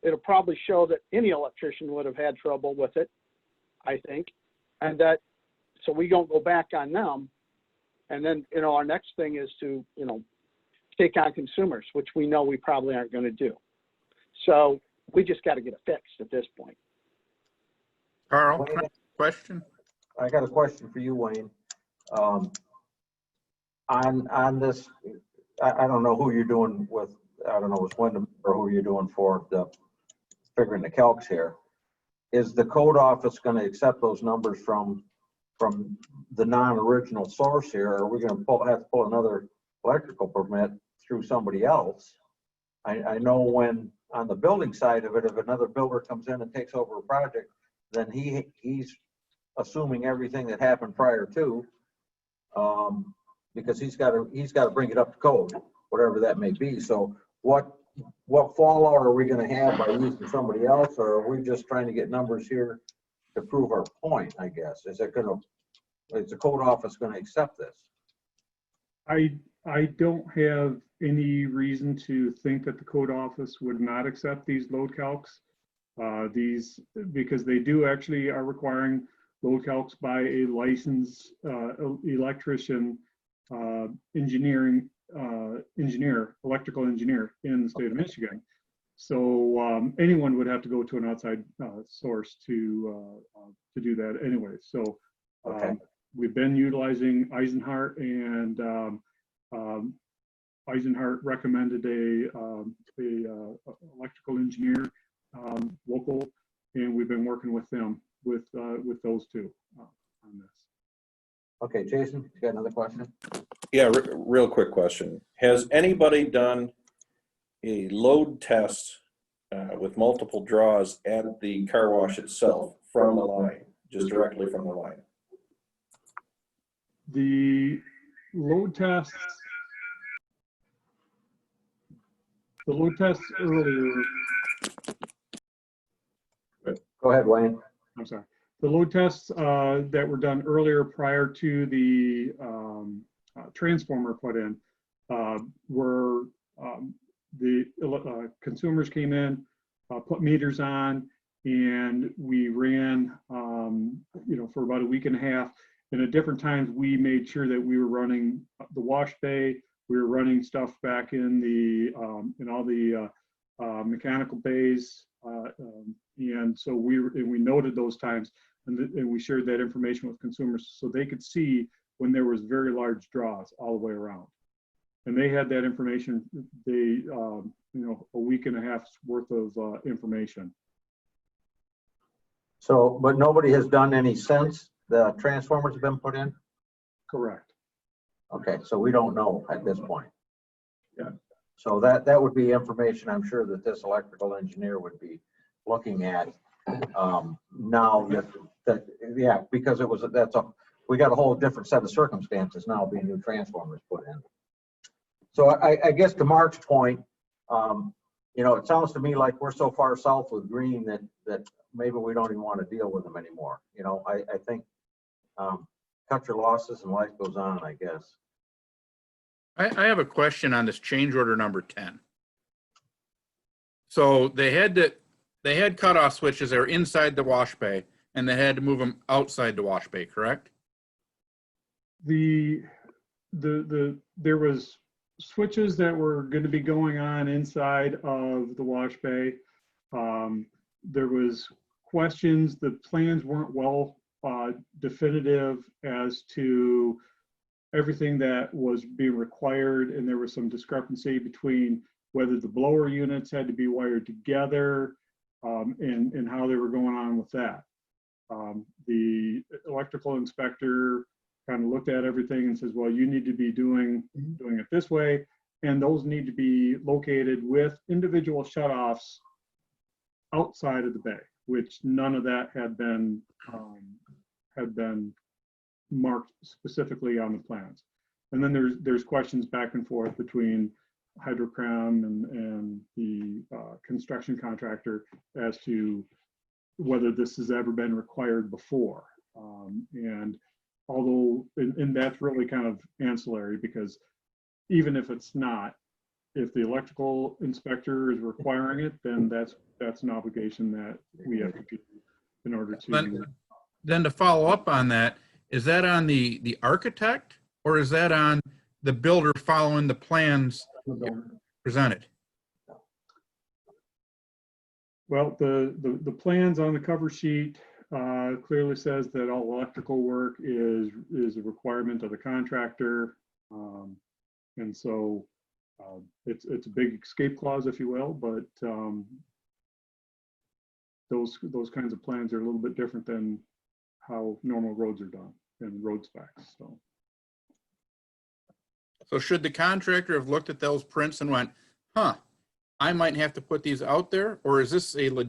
Speaker 9: it'll probably show that any electrician would have had trouble with it, I think, and that, so we don't go back on them. And then, you know, our next thing is to, you know, take on consumers, which we know we probably aren't going to do. So we just got to get it fixed at this point.
Speaker 6: Carl,
Speaker 13: Wayne,
Speaker 6: can I ask a question?
Speaker 13: I got a question for you, Wayne. On this, I don't know who you're doing with, I don't know, it's Wyndham or who you're doing for the figuring the calcs here. Is the code office going to accept those numbers from the non-original source here? Or are we going to have to pull another electrical permit through somebody else? I know when on the building side of it, if another builder comes in and takes over a project, then he's assuming everything that happened prior to, because he's got to bring it up to code, whatever that may be. So what fallout are we going to have by using somebody else, or are we just trying to get numbers here to prove our point? I guess is the code office going to accept this?
Speaker 8: I don't have any reason to think that the code office would not accept these load calcs. Because they do actually are requiring load calcs by a licensed electrician, electrical engineer in the state of Michigan. So anyone would have to go to an outside source to do that anyway. So we've been utilizing Eisenhart, and Eisenhart recommended a electrical engineer local, and we've been working with them with those two on this.
Speaker 13: Okay, Jason, you got another question?
Speaker 4: Yeah, real quick question. Has anybody done a load test with multiple draws at the car wash itself from the line, just directly from the line.
Speaker 8: The load tests earlier,
Speaker 13: Go ahead, Wayne.
Speaker 8: I'm sorry. The load tests that were done earlier prior to the transformer put in were the consumers came in, put meters on, and we ran, for about a week and a half. And at different times, we made sure that we were running the wash bay. We were running stuff back in all the mechanical bays. And so we noted those times, and we shared that information with consumers so they could see when there was very large draws all the way around. And they had that information, a week and a half's worth of information.
Speaker 13: So, but nobody has done any since the transformers have been put in?
Speaker 8: Correct.
Speaker 13: Okay, so we don't know at this point.
Speaker 8: Yeah.
Speaker 13: So that would be information I'm sure that this electrical engineer would be looking at now yeah, because we got a whole different set of circumstances now being new transformers put in. So I guess to Mark's point, it sounds to me like we're so far south with green that maybe we don't even want to deal with them anymore. I think cut your losses and life goes on, I guess.
Speaker 6: I have a question on this change order number 10. So they had cutoff switches that were inside the wash bay, and they had to move them outside the wash bay, correct?
Speaker 8: There was switches that were going to be going on inside of the wash bay. There was questions. The plans weren't well definitive as to everything that was being required, and there was some discrepancy between whether the blower units had to be wired together and how they were going on with that. The electrical inspector kind of looked at everything and says, well, you need to be doing it this way, and those need to be located with individual shutoffs outside of the bay, which none of that had been marked specifically on the plans. And then there's questions back and forth between Hydrocram and the construction contractor as to whether this has ever been required before. And although, and that's really kind of ancillary, because even if it's not, if the electrical inspector is requiring it, then that's an obligation that we have to do in order to.
Speaker 6: Then to follow up on that, is that on the architect, or is that on the builder following the plans presented?
Speaker 8: Well, the plans on the cover sheet clearly says that all electrical work is a requirement of the contractor. And so it's a big escape clause, if you will, but those kinds of plans are a little bit different than how normal roads are done and road specs.
Speaker 6: So should the contractor have looked at those prints and went, I might have to put these out there? Or is this is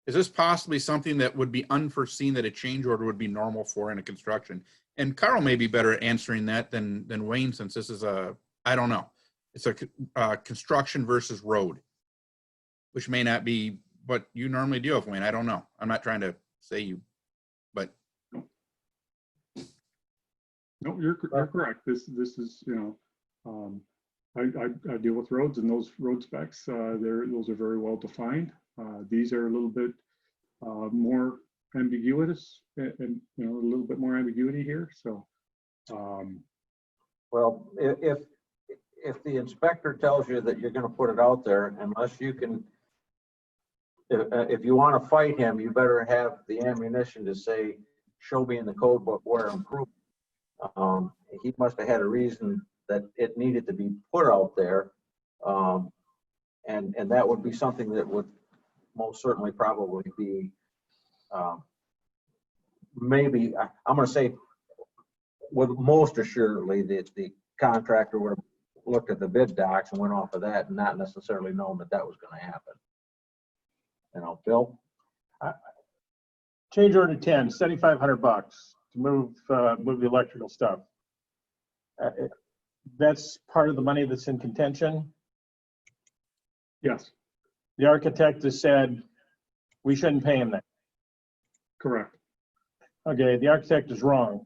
Speaker 6: this possibly something that would be unforeseen that a change order would be normal for in a construction? And Carl may be better at answering that than Wayne, since this is I don't know. It's a construction versus road, which may not be what you normally deal with, Wayne. I don't know. I'm not trying to say you, but.
Speaker 8: No, you're correct. This is, I deal with roads, and those road specs, those are very well defined. These are a little bit more ambiguous, and a little bit more ambiguity here. So,
Speaker 13: well, if the inspector tells you that you're going to put it out there, unless you can, if you want to fight him, you better have the ammunition to say, show me in the code book where I'm proving. He must have had a reason that it needed to be put out there, and that would be something that would most certainly probably be maybe, I'm going to say with most assuredly the contractor would have looked at the bid docs and went off of that and not necessarily knowing that that was gonna happen. You know, Bill?
Speaker 14: Change order 10, $7,500 to move the electrical stuff. That's part of the money that's in contention.
Speaker 8: Yes,
Speaker 14: The architect has said we shouldn't pay him that.
Speaker 8: correct.
Speaker 14: Okay, the architect is wrong.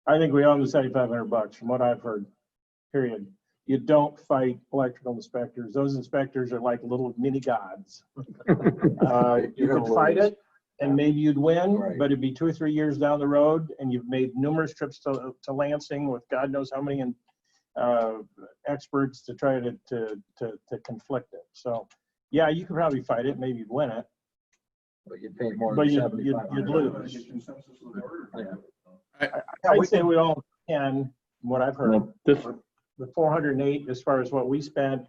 Speaker 14: I think we owe him the $7,500 from what I've heard, period. You don't fight electrical inspectors. Those inspectors are like little mini gods. You could fight it and maybe you'd win,
Speaker 13: Right.
Speaker 14: but it'd be 2 or 3 years down the road and you've made numerous trips to Lansing with God knows how many experts to try to conflict it. So, yeah, you could probably fight it, maybe you'd win it,
Speaker 13: But you paid more
Speaker 14: but
Speaker 13: than
Speaker 14: you'd
Speaker 13: $7,500.
Speaker 14: lose.
Speaker 13: Yeah,
Speaker 14: I'd
Speaker 13: we
Speaker 14: say
Speaker 13: can-
Speaker 14: we all can, from what I've heard.
Speaker 11: Well, this,
Speaker 14: The 408, as far as what we spent,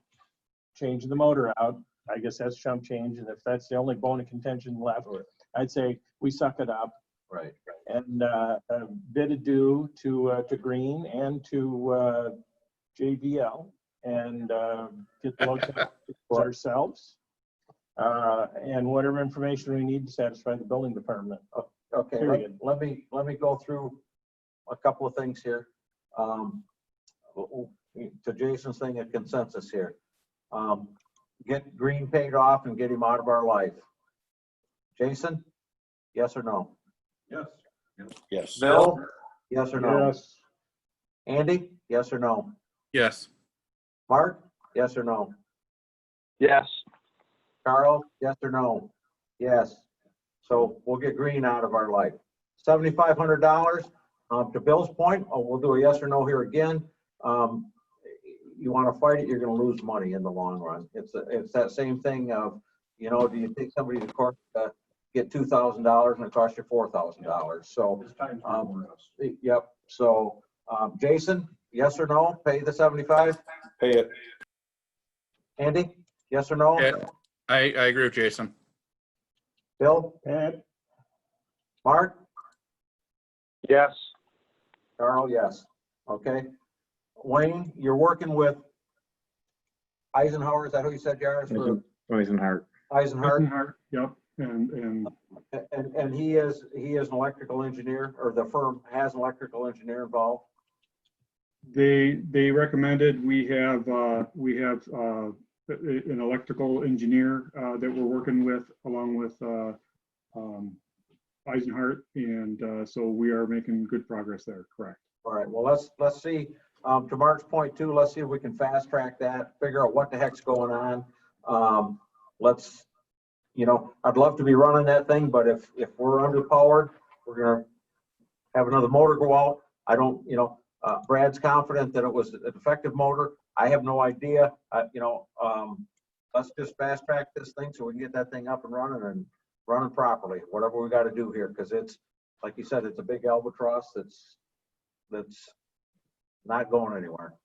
Speaker 14: changing the motor out, I guess that's chump change, and if that's the only bone of contention left, I'd say we suck it up
Speaker 13: Right.
Speaker 14: and bid adieu to Green and to JVL and get the local ourselves and whatever information we need to satisfy the building department.
Speaker 13: Okay,
Speaker 14: Period.
Speaker 13: let me go through a couple of things here. To Jason's thing, a consensus here. Get Green paid off and get him out of our life. Jason, yes or no?
Speaker 7: Yes.
Speaker 4: Yes.
Speaker 13: Bill, yes or no?
Speaker 14: Yes.
Speaker 13: Andy, yes or no?
Speaker 6: Yes.
Speaker 13: Mark, yes or no?
Speaker 9: Yes.
Speaker 13: Carl, yes or no? Yes. So we'll get Green out of our life. $7,500. To Bill's point, we'll do a yes or no here again. You want to fight it, you're going to lose money in the long run. It's that same thing of, you know, do you take somebody to court to get $2,000 and it costs you $4,000? So, yep. So, Jason, yes or no? Pay the 75?
Speaker 4: Pay it.
Speaker 13: Andy, yes or no?
Speaker 6: Yeah, I agree with Jason.
Speaker 13: Bill?
Speaker 14: And
Speaker 13: Mark?
Speaker 9: Yes.
Speaker 13: Carl, yes. Okay. Wayne, you're working with Eisenhower, is that who you said you are? For
Speaker 11: Eisenhart.
Speaker 13: Eisenhower?
Speaker 8: Yep, and
Speaker 13: And he is an electrical engineer, or the firm has an electrical engineer involved?
Speaker 8: they recommended we have an electrical engineer that we're working with along with Eisenhart, and so we are making good progress there, correct.
Speaker 13: All right, well, let's see, to Mark's point too, let's see if we can fast track that, figure out what the heck's going on. Let's, you know, I'd love to be running that thing, but if we're underpowered, we're gonna have another motor go out. I don't, you know, Brad's confident that it was a defective motor. I have no idea, let's just fast track this thing so we can get that thing up and running properly, whatever we got to do here, because it's, like you said, it's a big albatross that's not going anywhere.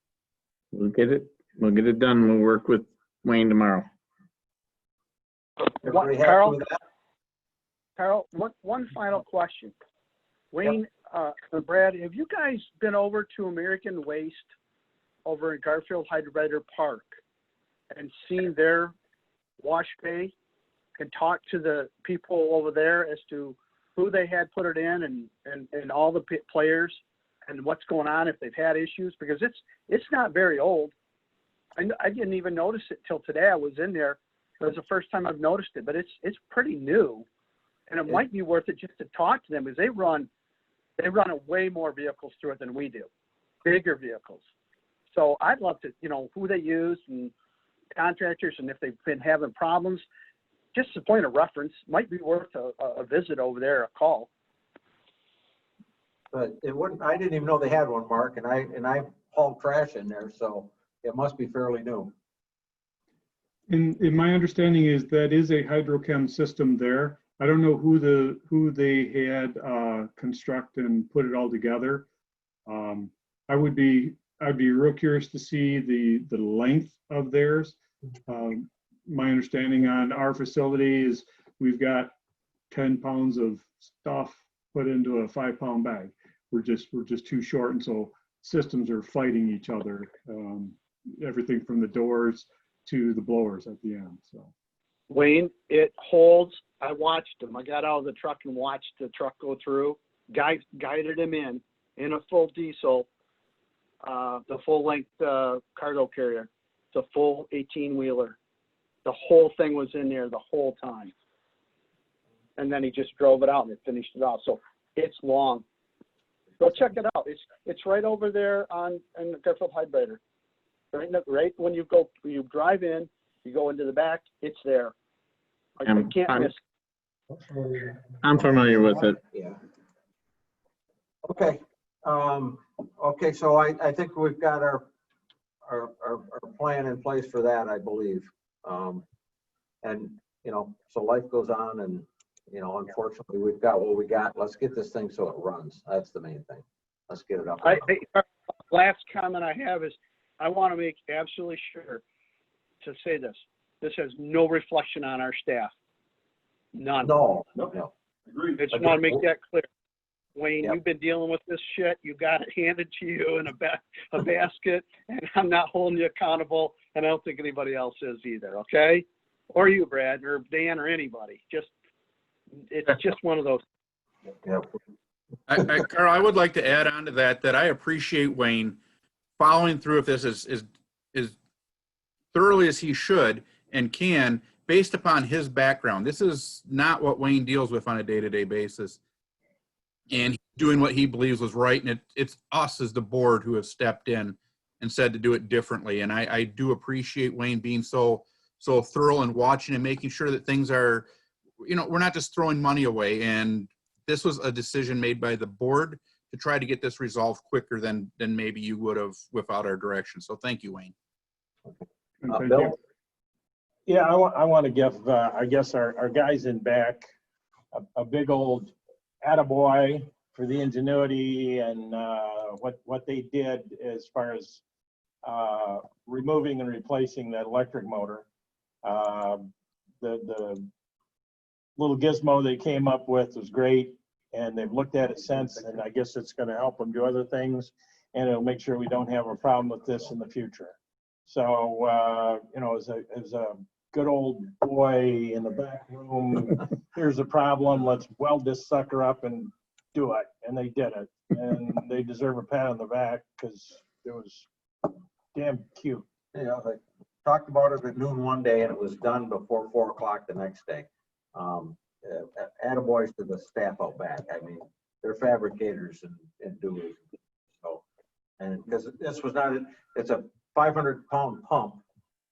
Speaker 11: We'll get it done. We'll work with Wayne tomorrow.
Speaker 13: Everybody happy
Speaker 9: Carl?
Speaker 13: with that?
Speaker 9: Carl, one final question. Wayne, Brad, have you guys been over to American Waste over in Garfield Hydro Park and seen their wash bay and talked to the people over there as to who they had put it in and all the players and what's going on, if they've had issues? Because it's not very old. I didn't even notice it till today. I was in there. It was the first time I've noticed it, but it's pretty new, and it might be worth it just to talk to them, because they run way more vehicles through it than we do, bigger vehicles. So I'd love to, you know, who they use and contractors, and if they've been having problems, just as a point of reference, might be worth a visit over there, a call.
Speaker 13: But it wouldn't, I didn't even know they had one, Mark, and I hauled trash in there, so it must be fairly new.
Speaker 8: And my understanding is that is a hydrochem system there. I don't know who they had construct and put it all together. I'd be real curious to see the length of theirs. My understanding on our facility is we've got 10 pounds of stuff put into a 5-pound bag. We're just too short, and so systems are fighting each other. Everything from the doors to the blowers at the end, so.
Speaker 9: Wayne, it holds. I watched him. I got out of the truck and watched the truck go through. Guy guided him in a full diesel, the full length cargo carrier, the full 18-wheeler. The whole thing was in there the whole time. And then he just drove it out and finished it off. So it's long. Go check it out. It's right over there in the Garfield Hydrator. Right when you drive in, you go into the back, it's there. I can't miss.
Speaker 11: I'm familiar with it.
Speaker 13: Yeah. Okay. Okay, so I think we've got our plan in place for that, I believe. And, you know, so life goes on and, you know, unfortunately we've got what we got. Let's get this thing so it runs. That's the main thing. Let's get it up.
Speaker 9: Last comment I have is I want to make absolutely sure to say this. This has no reflection on our staff. None.
Speaker 13: No.
Speaker 9: I just want to make that clear. Wayne, you've been dealing with this shit. You got it handed to you in a basket, and I'm not holding you accountable, and I don't think anybody else is either, okay? Or you, Brad, or Dan, or anybody. It's just one of those.
Speaker 6: Carl, I would like to add on to that I appreciate Wayne following through with this as thoroughly as he should and can, based upon his background. This is not what Wayne deals with on a day-to-day basis. And he's doing what he believes was right. And it's us as the board who have stepped in and said to do it differently. And I do appreciate Wayne being so thorough and watching and making sure that things are, you know, we're not just throwing money away. And this was a decision made by the board to try to get this resolved quicker than maybe you would have without our direction. So thank you, Wayne.
Speaker 13: Bill?
Speaker 14: Yeah, I want to give, I guess, our guys in back a big old attaboy for the ingenuity and what they did as far as removing and replacing that electric motor. The little gizmo they came up with was great, and they've looked at it since, and I guess it's going to help them do other things, and it'll make sure we don't have a problem with this in the future. So, you know, as a good old boy in the back room, here's a problem, let's weld this sucker up and do it. And they did it. And they deserve a pat on the back because it was damn cute.
Speaker 13: You know, they talked about it at noon one day and it was done before 4 o'clock the next day. Attaboys to the staff out back. I mean, they're fabricators and doers. So, and because this was not, it's a 500-pound pump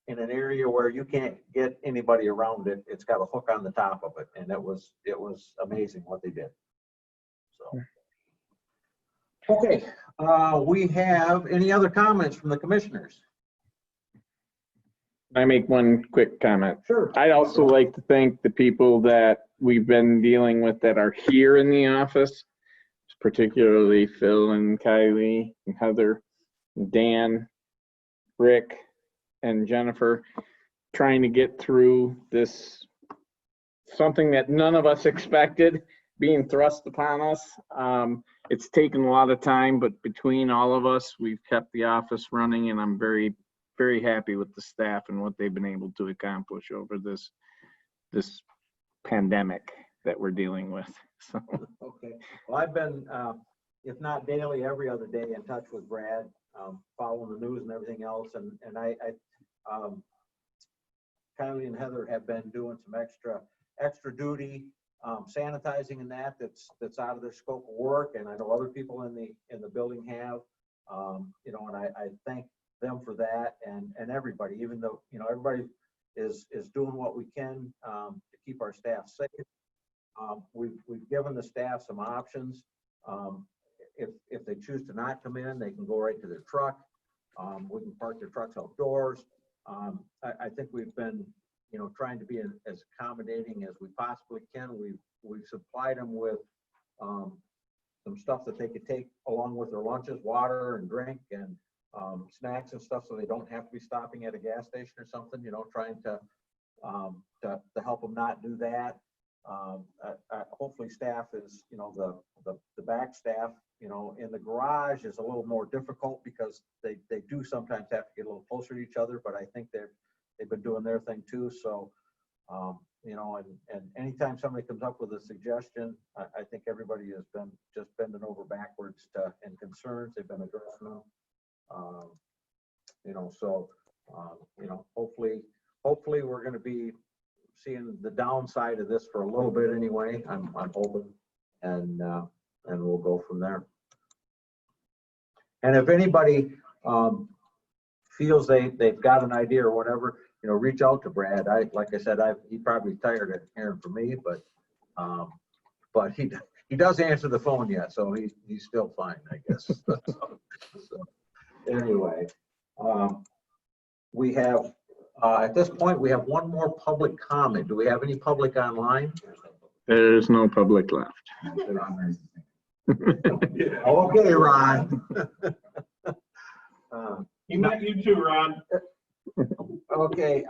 Speaker 13: in an area where you can't get anybody around it. It's got a hook on the top of it, and it was amazing what they did. So, okay, we have any other comments from the commissioners?
Speaker 11: I make one quick comment.
Speaker 13: Sure.
Speaker 11: I'd also like to thank the people that we've been dealing with that are here in the office, particularly Phil and Kylie and Heather, and Dan, Rick, and Jennifer, trying to get through this, something that none of us expected being thrust upon us. It's taken a lot of time, but between all of us, we've kept the office running, and I'm very, very happy with the staff and what they've been able to accomplish over this pandemic that we're dealing with. So.
Speaker 13: Okay. Well, I've been, if not daily, every other day in touch with Brad, following the news and everything else. And Kylie and Heather have been doing some extra duty, sanitizing and that's out of their scope of work. And I know other people in the building have, you know, and I thank them for that and everybody, even though, you know, everybody is doing what we can to keep our staff safe. We've given the staff some options. If they choose to not come in, they can go right to their truck. We can park their trucks outdoors. I think we've been, you know, trying to be as accommodating as we possibly can. We've supplied them with some stuff that they could take along with their lunches, water and drink and snacks and stuff, so they don't have to be stopping at a gas station or something. You know, trying to help them not do that. hopefully staff is, the back staff, in the garage is a little more difficult because they do sometimes have to get a little closer to each other, but I think they've been doing their thing too. So, and anytime somebody comes up with a suggestion, I think everybody has been just bending over backwards in concerns. They've been addressing them. Hopefully we're going to be seeing the downside of this for a little bit anyway. I'm hoping, and we'll go from there. And if anybody feels they've got an idea or whatever, reach out to Brad. Like I said, he's probably tired of hearing from me, but he does answer the phone yet, so he's still fine, I guess. So, anyway, we have at this point we have one more public comment. Do we have any public online?
Speaker 11: There's no public left.
Speaker 13: Okay, Ron.
Speaker 14: He met you too, Ron.
Speaker 13: Okay,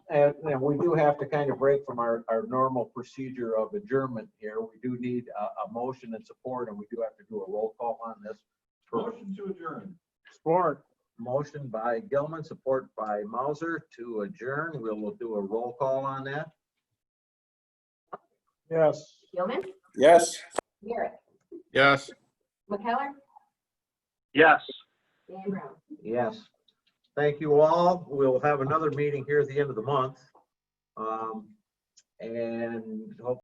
Speaker 13: and we do have to kind of break from our normal procedure of adjournment here. We do need a motion and support, and we do have to do a roll call on this.
Speaker 14: Motion to adjourn. Support.
Speaker 13: Motion by Gilman, support by Mauser to adjourn. We'll do a roll call on that.
Speaker 14: Yes.
Speaker 10: Gilman,
Speaker 4: Yes.
Speaker 10: Merrick,
Speaker 6: Yes.
Speaker 10: McKellar,
Speaker 9: Yes.
Speaker 10: Dan Brown.
Speaker 13: Yes. Thank you all. We'll have another meeting here at the end of the month. And hope